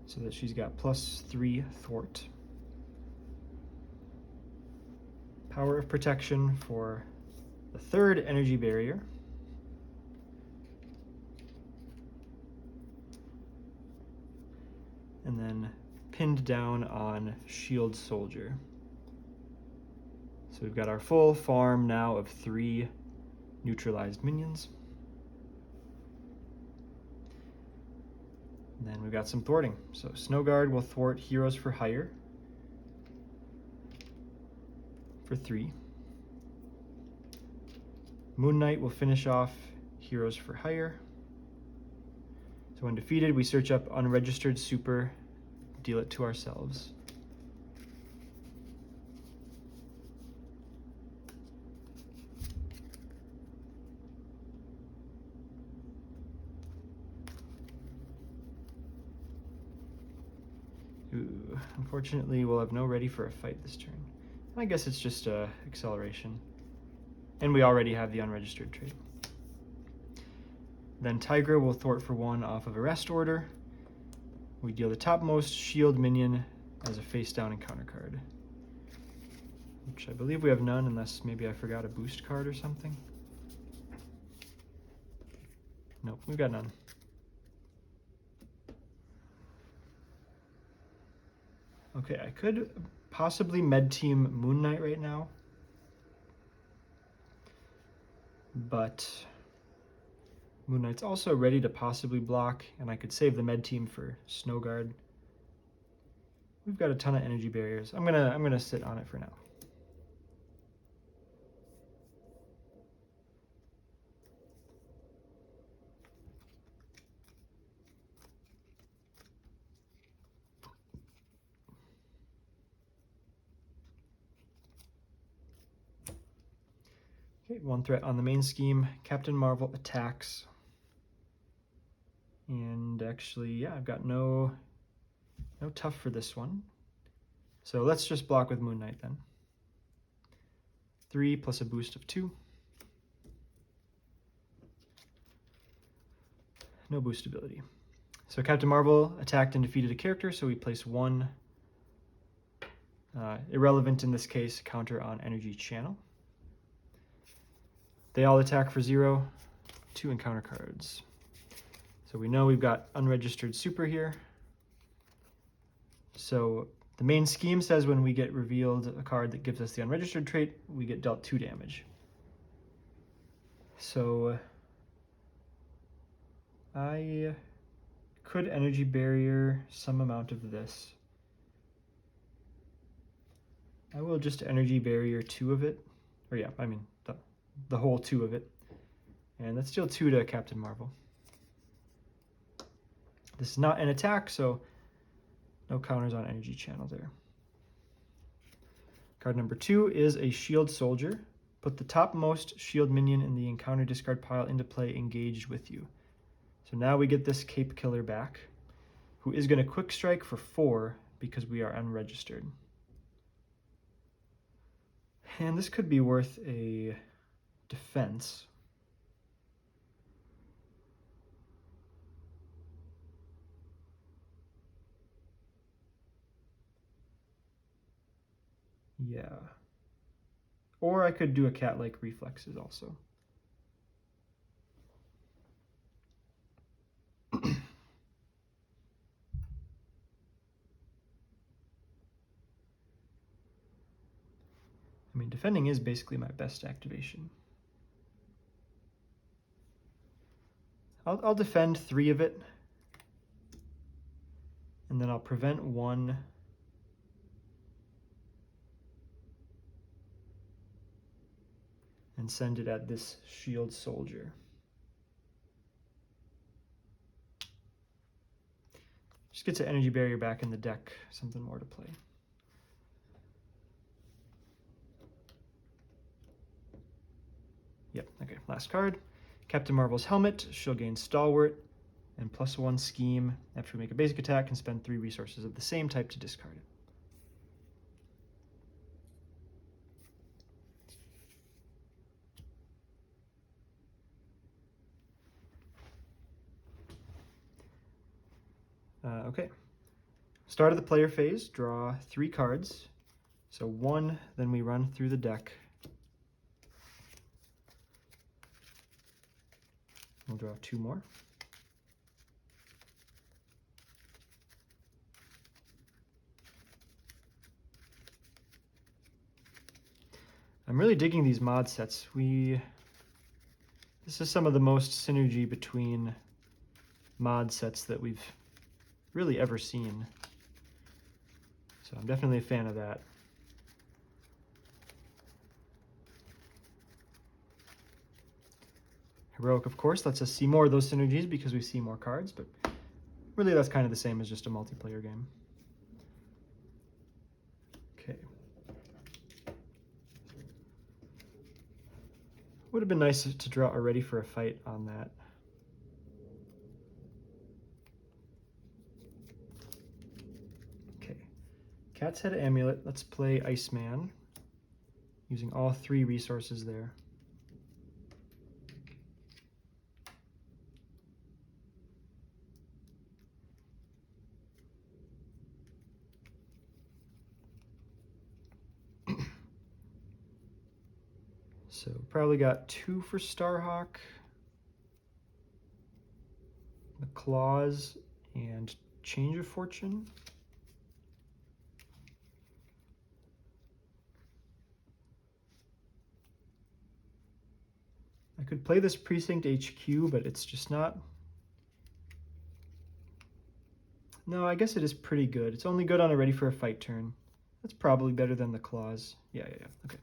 So that she's got +3 thwart. Power of protection for the 3rd energy barrier. And then pinned down on shield soldier. So we've got our full farm now of 3 neutralized minions. And then we've got some thwarting. So Snow Guard will thwart Heroes for Hire for 3. Moon Knight will finish off Heroes for Hire. So when defeated, we search up unregistered super, deal it to ourselves. Ooh, unfortunately, we'll have no ready for a fight this turn. I guess it's just acceleration. And we already have the unregistered trait. Then Tigra will thwart for 1 off of Arrest Order. We deal the topmost shield minion as a face down encounter card. Which I believe we have none, unless maybe I forgot a boost card or something. Nope, we've got none. Okay, I could possibly med team Moon Knight right now. But Moon Knight's also ready to possibly block, and I could save the med team for Snow Guard. We've got a ton of energy barriers. I'm gonna sit on it for now. Okay, 1 threat on the main scheme. Captain Marvel attacks. And actually, yeah, I've got no tough for this one. So let's just block with Moon Knight then. 3 plus a boost of 2. No boost ability. So Captain Marvel attacked and defeated a character, so we place 1 irrelevant in this case counter on energy channel. They all attack for 0, 2 encounter cards. So we know we've got unregistered super here. So the main scheme says when we get revealed a card that gives us the unregistered trait, we get dealt 2 damage. So I could energy barrier some amount of this. I will just energy barrier 2 of it. Or yeah, I mean the whole 2 of it. And that's still 2 to Captain Marvel. This is not an attack, so no counters on energy channel there. Card number 2 is a shield soldier. Put the topmost shield minion in the encounter discard pile into play engaged with you. So now we get this Cape Killer back, who is going to quick strike for 4 because we are unregistered. And this could be worth a defense. Yeah. Or I could do a cat-like reflexes also. I mean, defending is basically my best activation. I'll defend 3 of it, and then I'll prevent 1. And send it at this shield soldier. Just gets an energy barrier back in the deck, something more to play. last card. Captain Marvel's helmet. She'll gain Stalwart and +1 scheme after we make a basic attack and spend 3 resources of the same type to discard it. Okay. Start of the player phase, draw 3 cards. So 1, then we run through the deck. We'll draw 2 more. I'm really digging these mod sets. This is some of the most synergy between mod sets that we've really ever seen. So I'm definitely a fan of that. Heroic, of course, lets us see more of those synergies because we see more cards, but really that's kind of the same as just a multiplayer game. Okay. Would have been nice to draw a Ready for a Fight on that. Okay. Cat's Head Amulet. Let's play Iceman, using all 3 resources there. So probably got 2 for Starhawk, the Claws, and Change of Fortune. I could play this Precinct HQ, but it's just not... No, I guess it is pretty good. It's only good on a Ready for a Fight turn. That's probably better than the Claws. Yeah, okay.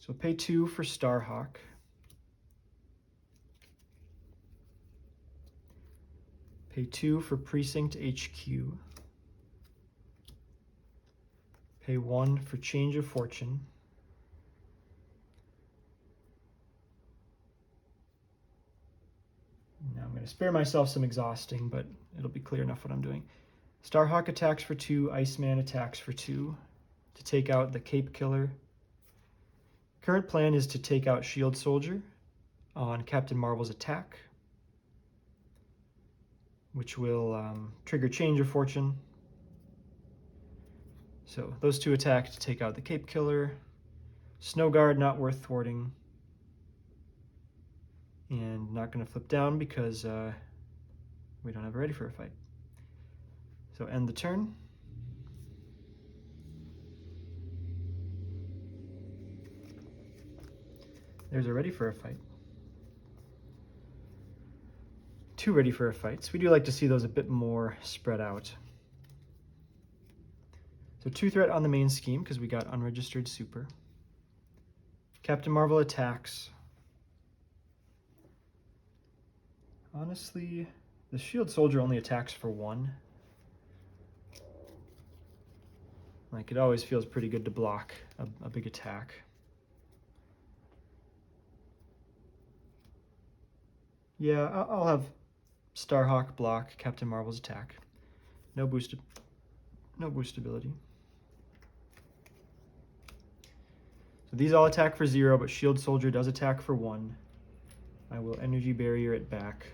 So pay 2 for Starhawk. Pay 2 for Precinct HQ. Pay 1 for Change of Fortune. Now I'm going to spare myself some exhausting, but it'll be clear enough what I'm doing. Starhawk attacks for 2, Iceman attacks for 2 to take out the Cape Killer. Current plan is to take out Shield Soldier on Captain Marvel's attack, which will trigger Change of Fortune. So those 2 attack to take out the Cape Killer. Snow Guard not worth thwarting. And not going to flip down because we don't have a Ready for a Fight. So end the turn. There's a Ready for a Fight. 2 Ready for a Fights. We do like to see those a bit more spread out. So 2 threat on the main scheme because we got Unregistered Super. Captain Marvel attacks. Honestly, the Shield Soldier only attacks for 1. Like, it always feels pretty good to block a big attack. Yeah, I'll have Starhawk block Captain Marvel's attack. No boost ability. So these all attack for 0, but Shield Soldier does attack for 1. I will Energy Barrier it back.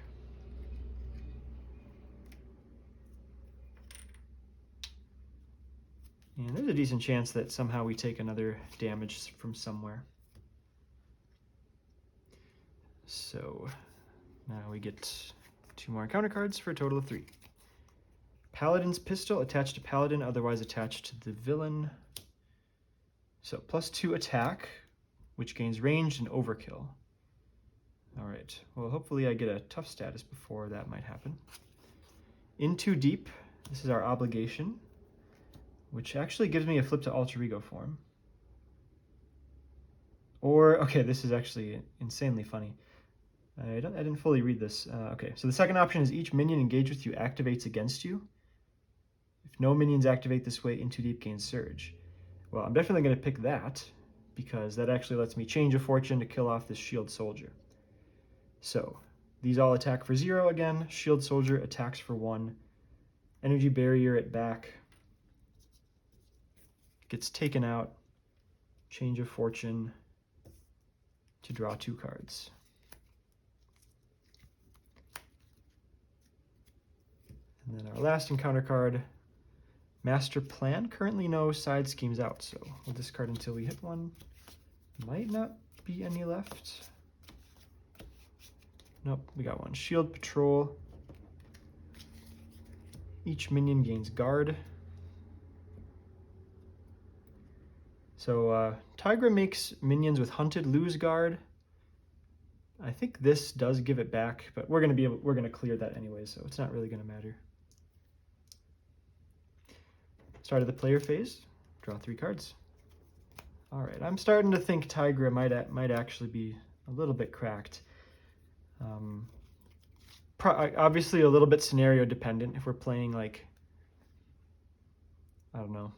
And there's a decent chance that somehow we take another damage from somewhere. So now we get 2 more encounter cards for a total of 3. Paladin's Pistol attached to Paladin, otherwise attached to the villain. So +2 attack, which gains ranged and overkill. All right, well, hopefully I get a tough status before that might happen. In Too Deep, this is our obligation, which actually gives me a flip to alter ego form. Or, okay, this is actually insanely funny. I didn't fully read this. Okay, so the second option is each minion engaged with you activates against you. If no minions activate this way, In Too Deep gains Surge. Well, I'm definitely going to pick that, because that actually lets me Change a Fortune to kill off this Shield Soldier. So these all attack for 0 again. Shield Soldier attacks for 1. Energy Barrier at back. Gets taken out. Change of Fortune to draw 2 cards. And then our last encounter card, Master Plan. Currently no side schemes out, so we'll discard until we hit one. Might not be any left. Nope, we got one. Shield Patrol. Each minion gains guard. So Tigra makes minions with hunted lose guard. I think this does give it back, but we're gonna clear that anyway, so it's not really gonna matter. Start of the player phase, draw 3 cards. All right, I'm starting to think Tigra might actually be a little bit cracked. Obviously a little bit scenario dependent. If we're playing like, I don't know,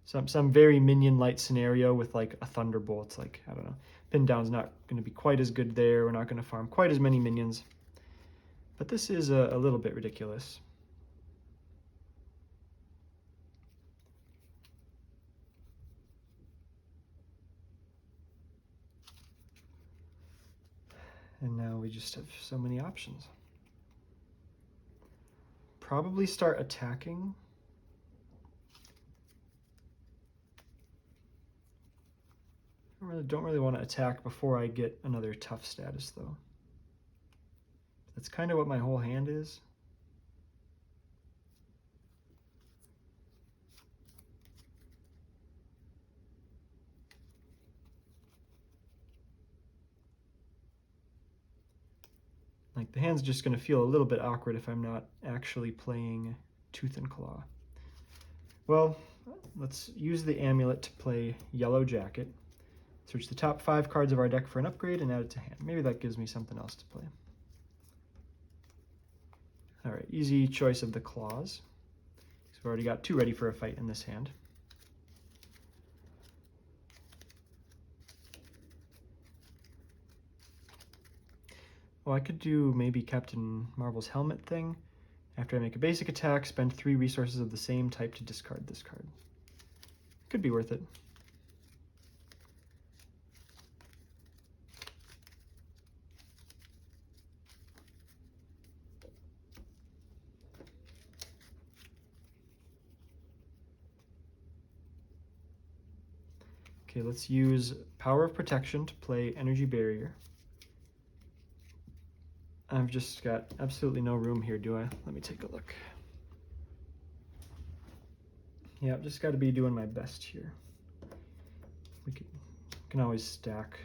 some very minion light scenario with like a Thunderbolt, like, I don't know, Pin Down's not going to be quite as good there. We're not going to farm quite as many minions. But this is a little bit ridiculous. And now we just have so many options. Probably start attacking. I don't really want to attack before I get another tough status, though. That's kind of what my whole hand is. Like, the hand's just going to feel a little bit awkward if I'm not actually playing Tooth and Claw. Well, let's use the amulet to play Yellow Jacket. Search the top 5 cards of our deck for an upgrade and add it to hand. Maybe that gives me something else to play. All right, easy choice of the claws. So we've already got 2 ready for a fight in this hand. Well, I could do maybe Captain Marvel's helmet thing. After I make a basic attack, spend 3 resources of the same type to discard this card. Could be worth it. Okay, let's use Power of Protection to play Energy Barrier. I've just got absolutely no room here, do I? Let me take a look. Yeah, I've just got to be doing my best here. We can always stack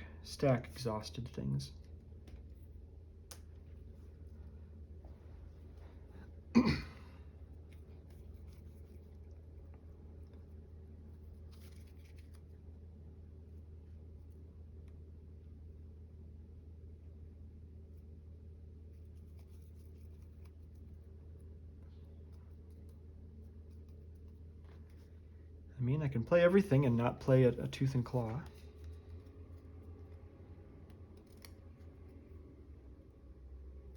exhausted things. I mean, I can play everything and not play a Tooth and Claw.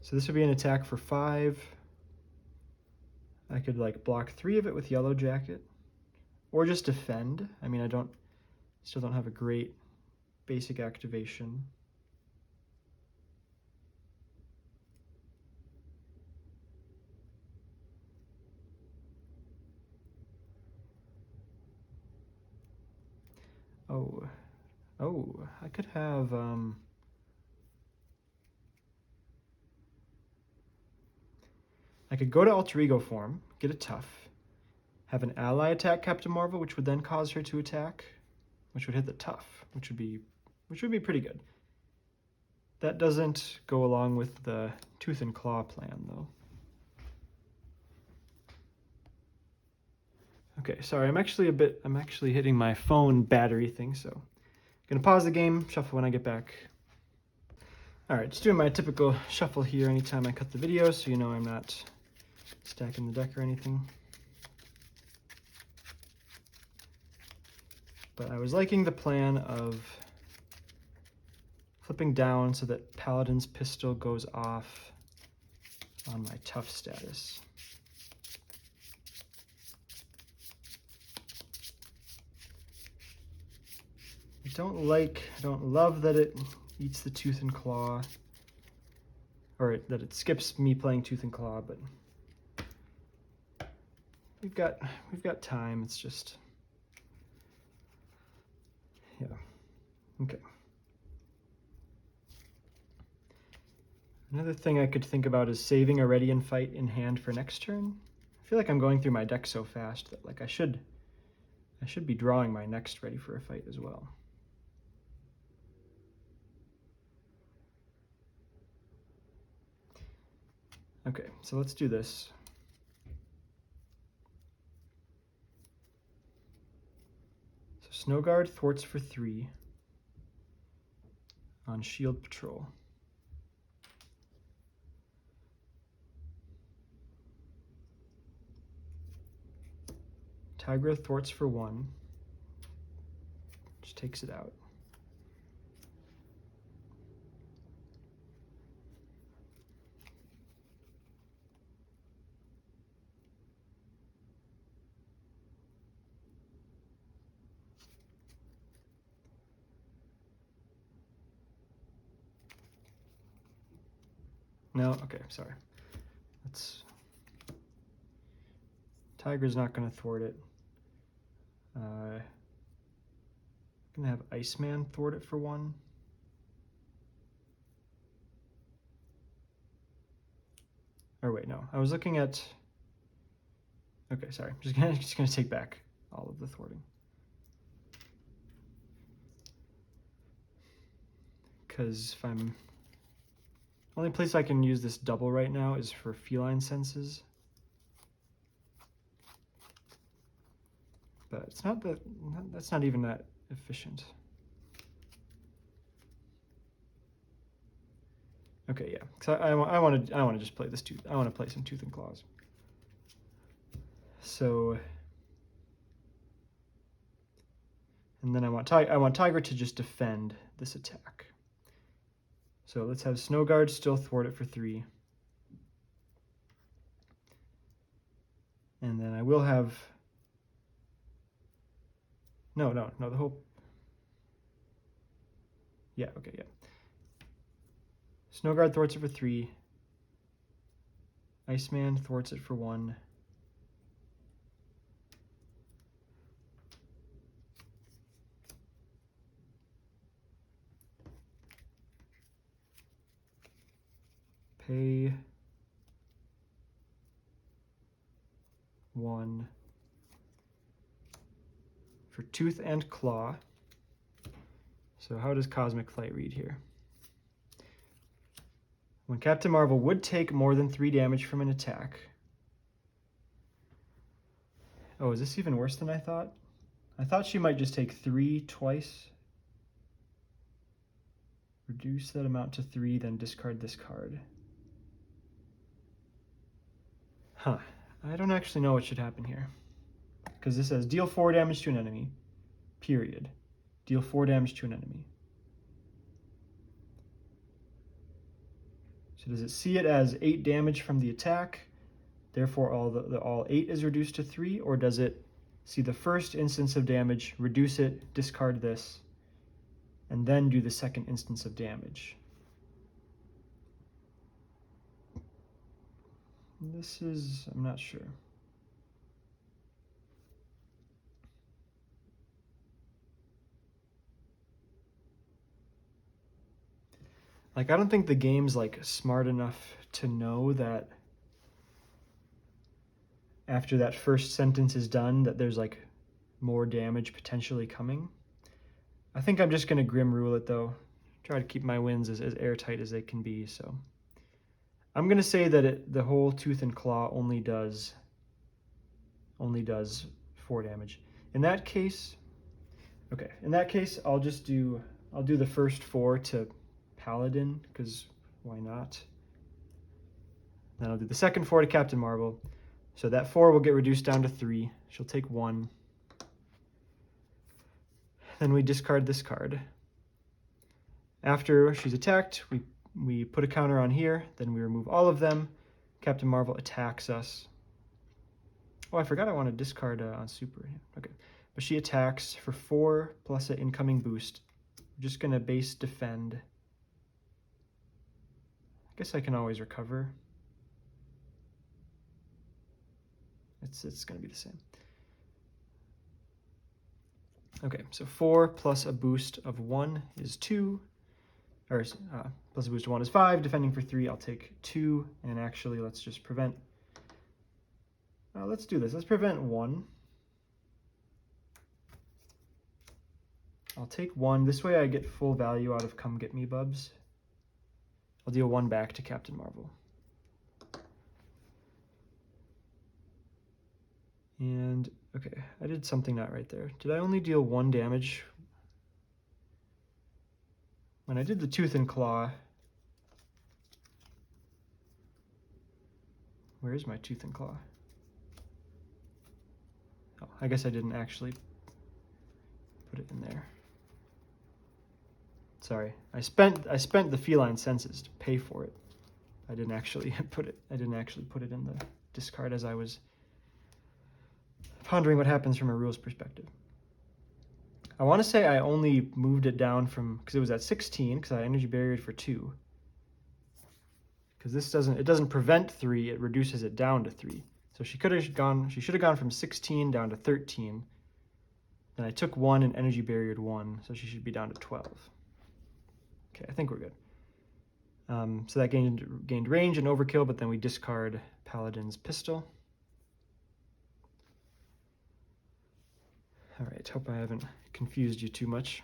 So this would be an attack for 5. I could like block 3 of it with Yellow Jacket, or just defend. I mean, still don't have a great basic activation. Oh, I could have, I could go to Alter Ego form, get a tough, have an ally attack Captain Marvel, which would then cause her to attack, which would hit the tough, which would be pretty good. That doesn't go along with the Tooth and Claw plan, though. Okay, sorry, I'm actually hitting my phone battery thing, so I'm gonna pause the game, shuffle when I get back. All right, just doing my typical shuffle here anytime I cut the video, so you know I'm not stacking the deck or anything. But I was liking the plan of flipping down so that Paladin's Pistol goes off on my tough status. I don't love that it eats the Tooth and Claw, or that it skips me playing Tooth and Claw, but we've got time. It's just, yeah, okay. Another thing I could think about is saving a Ready and Fight in hand for next turn. I feel like I'm going through my deck so fast that like I should be drawing my next Ready for a Fight as well. Okay, so let's do this. So Snow Guard thwarts for 3 on Shield Patrol. Tigra thwarts for 1, just takes it out. No, okay, sorry. Tiger's not going to thwart it. I'm going to have Iceman thwart it for 1. Or wait, no, I was looking at, okay, sorry, just gonna take back all of the thwarting. Because if I'm, only place I can use this double right now is for Feline Senses. But it's not that, that's not even that efficient. Okay, yeah, because I want to just play this tooth. I want to play some Tooth and Claws. So, and then I want Tigra to just defend this attack. So let's have Snow Guard still thwart it for 3. And then I will have, no, the whole, yeah, okay, yeah. Snow Guard thwarts it for 3. Iceman thwarts it for 1. Pay 1 for Tooth and Claw. So how does Cosmic Flight read here? When Captain Marvel would take more than 3 damage from an attack. Oh, is this even worse than I thought? I thought she might just take 3 twice. Reduce that amount to 3, then discard this card. Huh. I don't actually know what should happen here. Because this says deal 4 damage to an enemy. Period. Deal 4 damage to an enemy. So does it see it as 8 damage from the attack? Therefore all 8 is reduced to 3, or does it see the first instance of damage, reduce it, discard this, and then do the second instance of damage? This is, I'm not sure. Like, I don't think the game's like smart enough to know that after that first sentence is done that there's like more damage potentially coming. I think I'm just gonna Grim Rule it though. Try to keep my wins as airtight as they can be, so. I'm gonna say that the whole Tooth and Claw only does 4 damage. In that case, okay, I'll do the first 4 to Paladin, because why not? Then I'll do the second 4 to Captain Marvel. So that 4 will get reduced down to 3. She'll take 1. Then we discard this card. After she's attacked, we put a counter on here, then we remove all of them. Captain Marvel attacks us. Oh, I forgot I want to discard on Super. Okay, but she attacks for 4 plus an incoming boost. I'm just going to base defend. I guess I can always recover. It's going to be the same. Okay, so 4 plus a boost of 1 is 2. Or plus a boost of 1 is 5. Defending for 3, I'll take 2. And actually, let's just prevent. Let's do this. Let's prevent 1. I'll take 1. This way I get full value out of Come Get Me Bubs. I'll deal 1 back to Captain Marvel. And, okay, I did something not right there. Did I only deal 1 damage? When I did the Tooth and Claw, where is my Tooth and Claw? Oh, I guess I didn't actually put it in there. Sorry, I spent the feline senses to pay for it. I didn't actually put it in the discard as I was pondering what happens from a rules perspective. I want to say I only moved it down from, because it was at 16, because I energy barriered for 2. Because this doesn't prevent 3, it reduces it down to 3. So she should have gone from 16 down to 13. Then I took 1 and energy barriered 1, so she should be down to 12. Okay, I think we're good. So that gained range and overkill, but then we discard Paladin's Pistol. All right, hope I haven't confused you too much.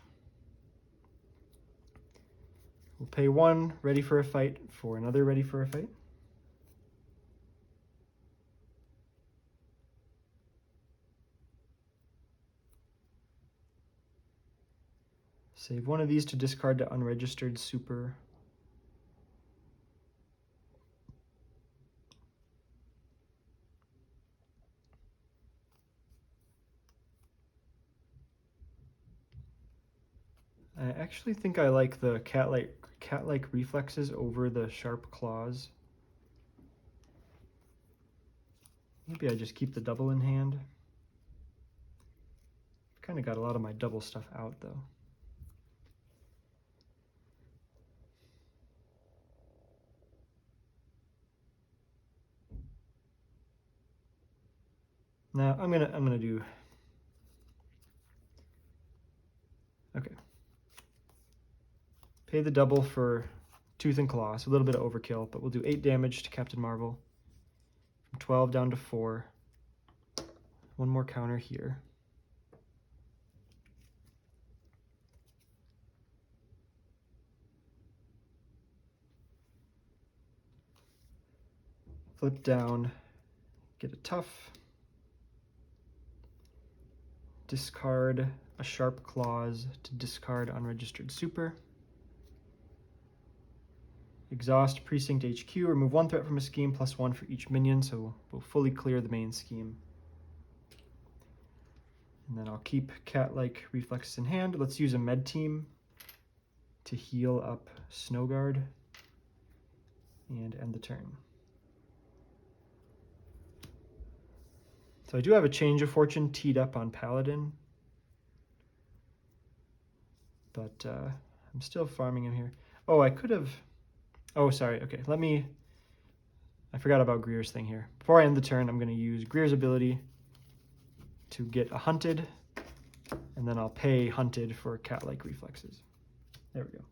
We'll pay 1 ready for a fight for another ready for a fight. Save 1 of these to discard to unregistered super. I actually think I like the cat-like reflexes over the sharp claws. Maybe I just keep the double in hand. Kind of got a lot of my double stuff out though. Now I'm gonna do. Okay. Pay the double for Tooth and Claw, so a little bit of overkill, but we'll do 8 damage to Captain Marvel. From 12 down to 4. 1 more counter here. Flip down, get a tough. Discard a Sharp Claws to discard unregistered super. Exhaust Precinct HQ, remove 1 threat from a scheme plus 1 for each minion, so we'll fully clear the main scheme. And then I'll keep cat-like reflexes in hand. Let's use a med team to heal up Snowguard and end the turn. So I do have a Change of Fortune teed up on Paladin, but I'm still farming him here. Oh, I could have... Oh, sorry. Okay, I forgot about Greer's thing here. Before I end the turn, I'm going to use Greer's ability to get a Hunted, and then I'll pay Hunted for cat-like reflexes. There we go.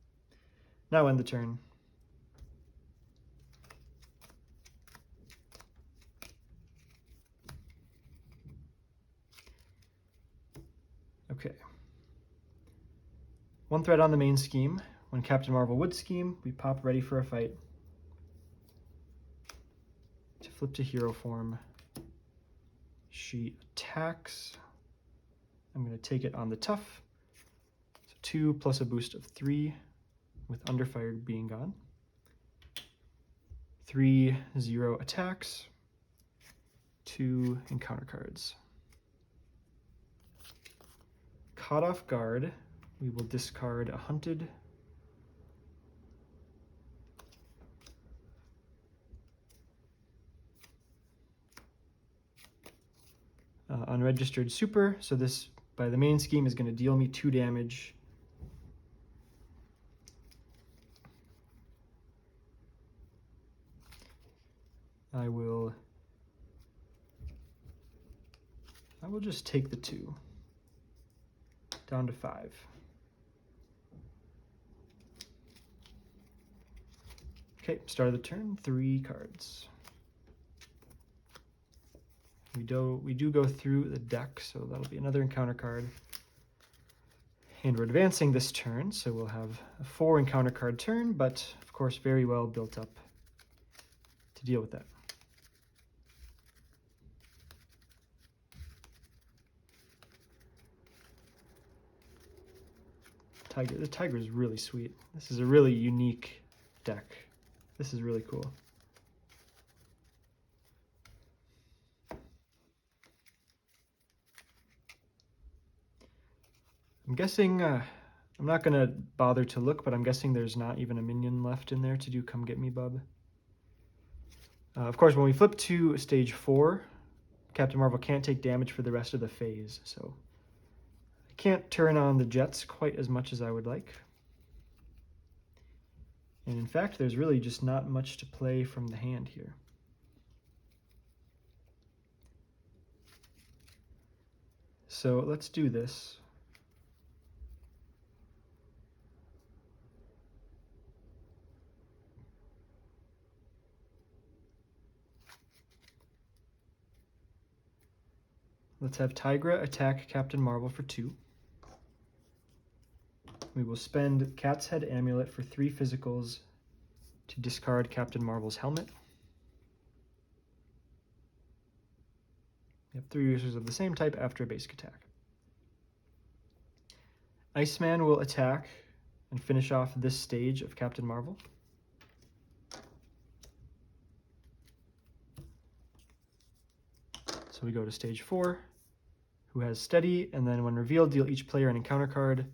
Now end the turn. Okay. 1 threat on the main scheme. When Captain Marvel would scheme, we pop ready for a fight. To flip to hero form, she attacks. I'm going to take it on the tough. So 2 plus a boost of 3 with Underfire being gone. 3, 0 attacks. 2 encounter cards. Caught off guard, we will discard a Hunted unregistered super, so this, by the main scheme, is going to deal me 2 damage. I will just take the 2, down to 5. Okay, start of the turn, 3 cards. We do go through the deck, so that'll be another encounter card. And we're advancing this turn, so we'll have a 4 encounter card turn, but of course very well built up to deal with that. Tigra. The Tigra is really sweet. This is a really unique deck. This is really cool. I'm guessing, I'm not going to bother to look, but I'm guessing there's not even a minion left in there to do Come Get Me Bub. Of course, when we flip to stage 4, Captain Marvel can't take damage for the rest of the phase, so I can't turn on the jets quite as much as I would like. And in fact, there's really just not much to play from the hand here. So let's do this. Let's have Tigra attack Captain Marvel for 2. We will spend Cat's Head Amulet for 3 physicals to discard Captain Marvel's helmet. We have 3 users of the same type after a basic attack. Iceman will attack and finish off this stage of Captain Marvel. So we go to stage 4, who has Steady, and then when revealed, deal each player an encounter card.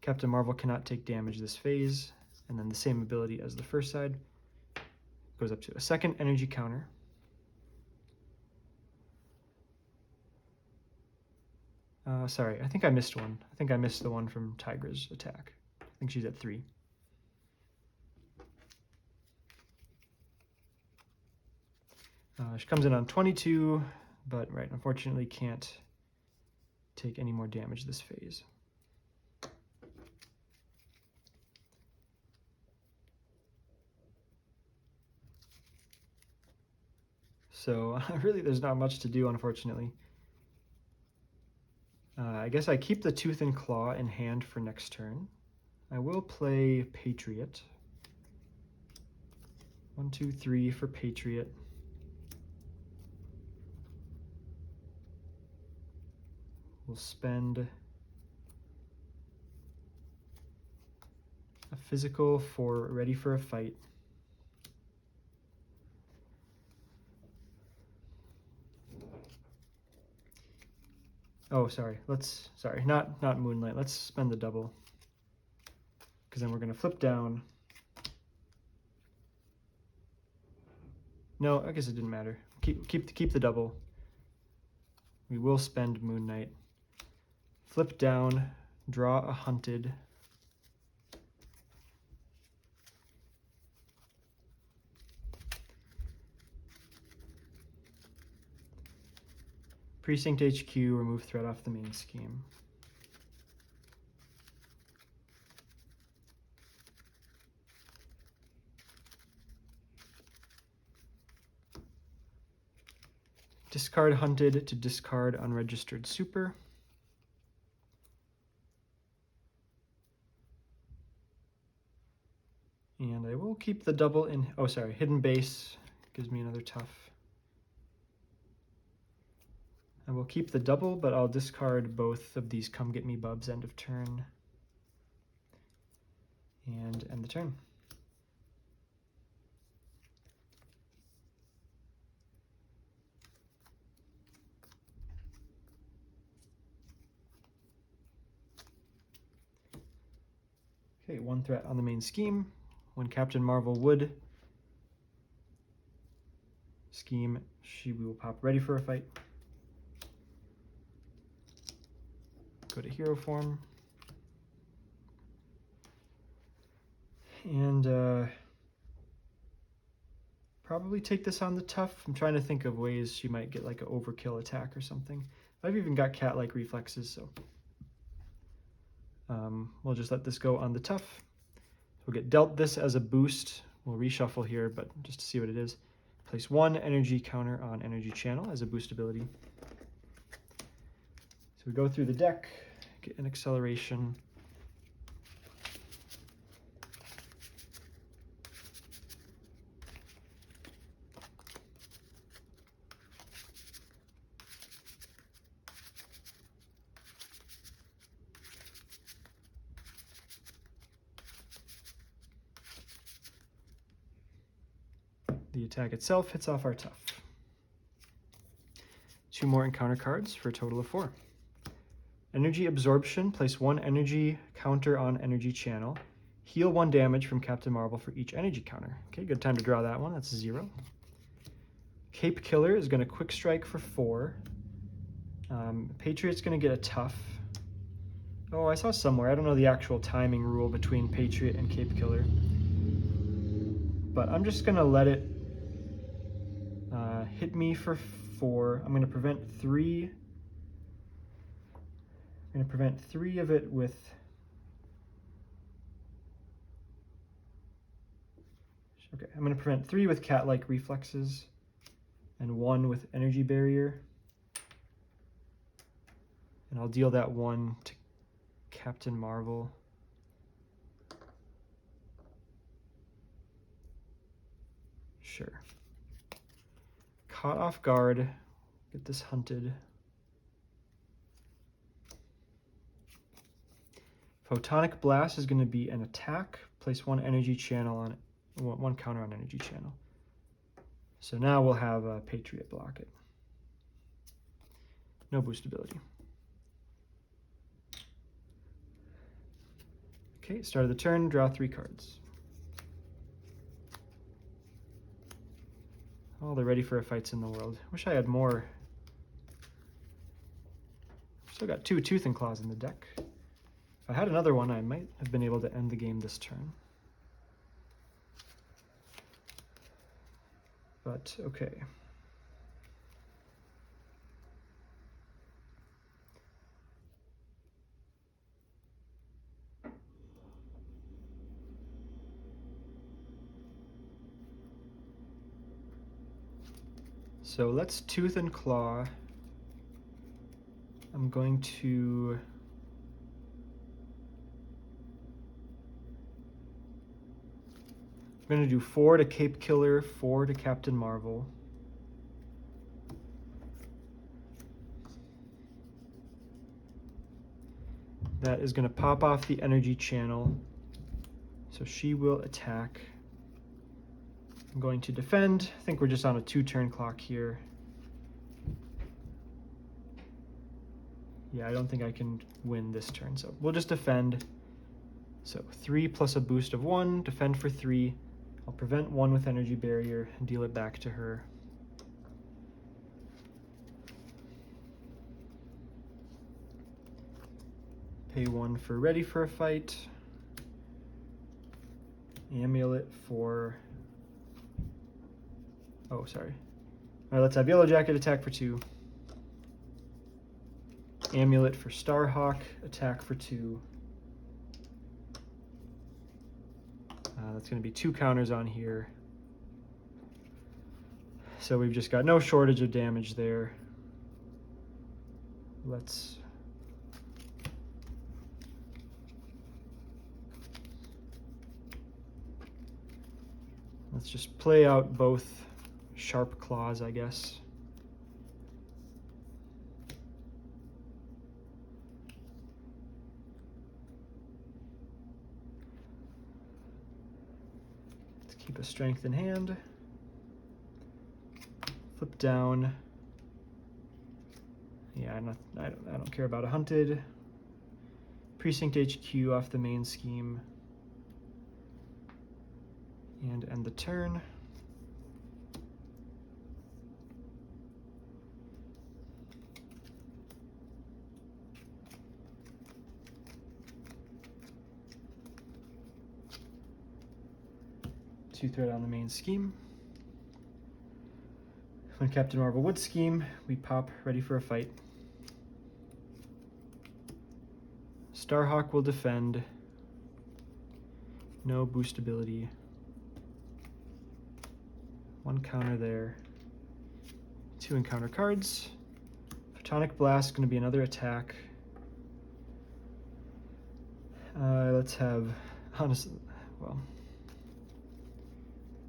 Captain Marvel cannot take damage this phase, and then the same ability as the first side. Goes up to a 2nd energy counter. Sorry, I think I missed one. I think I missed the one from Tigra's attack. I think she's at 3. She comes in on 22, but unfortunately can't take any more damage this phase. So really there's not much to do, unfortunately. I guess I keep the Tooth and Claw in hand for next turn. I will play Patriot. 1, 2, 3 for Patriot. We'll spend a physical for Ready for a Fight. Oh, sorry. Not Moonlight. Let's spend the double, because then we're going to flip down. No, I guess it didn't matter. Keep the double. We will spend Moon Knight. Flip down, draw a Hunted. Precinct HQ, remove threat off the main scheme. Discard Hunted to discard unregistered super. And I will keep the double in, oh sorry, Hidden Base gives me another tough. I will keep the double, but I'll discard both of these Come Get Me Bubs end of turn. And end the turn. Okay, 1 threat on the main scheme. When Captain Marvel would scheme, she will pop Ready for a Fight. Go to hero form. And probably take this on the tough. I'm trying to think of ways she might get like an overkill attack or something. I've even got cat-like reflexes, so we'll just let this go on the tough. We'll get dealt this as a boost. We'll reshuffle here, but just to see what it is. Place 1 energy counter on energy channel as a boost ability. So we go through the deck, get an acceleration. The attack itself hits off our tough. 2 more encounter cards for a total of 4. Energy absorption, place 1 energy counter on energy channel. Heal 1 damage from Captain Marvel for each energy counter. Okay, good time to draw that one, that's 0. Cape Killer is gonna quick strike for 4. Patriot's gonna get a tough. Oh, I saw somewhere, I don't know the actual timing rule between Patriot and Cape Killer. But I'm just gonna let it hit me for 4. I'm gonna prevent 3. I'm gonna prevent 3 of it with I'm gonna prevent 3 with cat-like reflexes and 1 with energy barrier. And I'll deal that 1 to Captain Marvel. Sure. Caught off guard, get this hunted. Photonic Blast is going to be an attack. Place 1 energy channel on 1 counter on energy channel. So now we'll have a Patriot block it. No boost ability. Okay, start of the turn, draw 3 cards. Oh, they're ready for a fights in the world. Wish I had more. Still got 2 Tooth and Claws in the deck. If I had another one, I might have been able to end the game this turn. But, okay. So let's Tooth and Claw. I'm going to do 4 to Cape Killer, 4 to Captain Marvel. That is going to pop off the energy channel, so she will attack. I'm going to defend. I think we're just on a 2-turn clock here. Yeah, I don't think I can win this turn, so we'll just defend. So 3 plus a boost of 1, defend for 3. I'll prevent 1 with energy barrier and deal it back to her. Pay 1 for ready for a fight. Amulet for... Oh, sorry. All right, let's have Yellow Jacket attack for 2. Amulet for Starhawk, attack for 2. That's going to be 2 counters on here. So we've just got no shortage of damage there. Let's just play out both sharp claws, I guess. Let's keep a strength in hand. Flip down. Yeah, I don't care about a hunted. Precinct HQ off the main scheme. And end the turn. 2-threat on the main scheme. When Captain Marvel would scheme, we pop ready for a fight. Starhawk will defend. No boost ability. 1 counter there. 2 encounter cards. Photonic Blast going to be another attack. Let's have, honestly, well,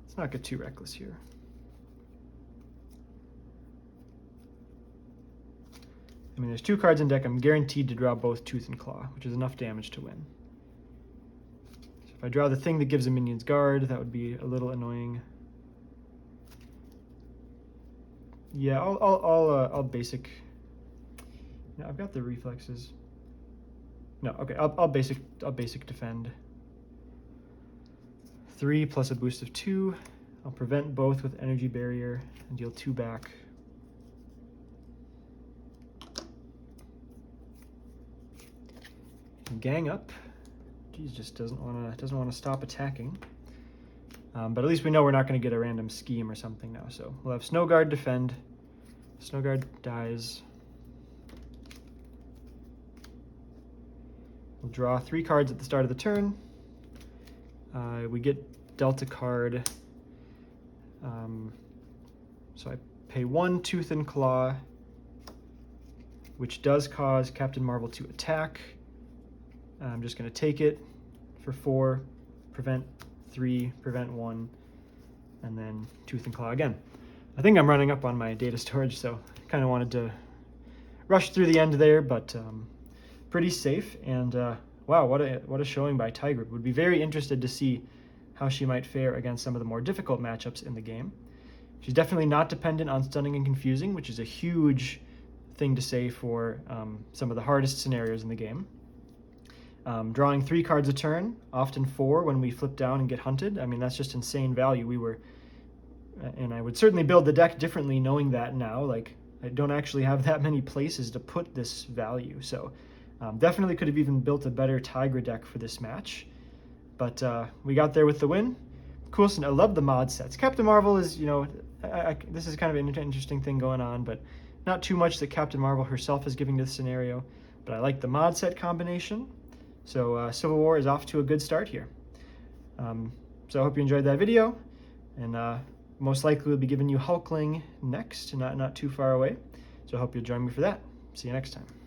let's not get too reckless here. I mean, there's 2 cards in deck. I'm guaranteed to draw both Tooth and Claw, which is enough damage to win. So if I draw the thing that gives a minion's guard, that would be a little annoying. Yeah, I'll basic. No, I've got the reflexes. No, okay, I'll basic defend. 3 plus a boost of 2. I'll prevent both with energy barrier and deal 2 back. Gang up. Geez, just doesn't want to stop attacking. But at least we know we're not going to get a random scheme or something now. So we'll have Snow Guard defend. Snow Guard dies. We'll draw 3 cards at the start of the turn. We get Delta card. So I pay 1 Tooth and Claw, which does cause Captain Marvel to attack. I'm just going to take it for 4, prevent 3, prevent 1, and then Tooth and Claw again. I think I'm running up on my data storage, so I kind of wanted to rush through the end there, but pretty safe. And wow, what a showing by Tigra. Would be very interested to see how she might fare against some of the more difficult matchups in the game. She's definitely not dependent on stunning and confusing, which is a huge thing to say for some of the hardest scenarios in the game. Drawing 3 cards a turn, often 4 when we flip down and get hunted. I mean, that's just insane value. And I would certainly build the deck differently knowing that now. Like, I don't actually have that many places to put this value. So definitely could have even built a better Tigra deck for this match. But we got there with the win. Cool, I love the mod sets. Captain Marvel is, you know, this is kind of an interesting thing going on, but not too much that Captain Marvel herself is giving to the scenario. But I like the mod set combination. So Civil War is off to a good start here. So I hope you enjoyed that video, and most likely we'll be giving you Hulkling next, not too far away. So I hope you'll join me for that. See you next time.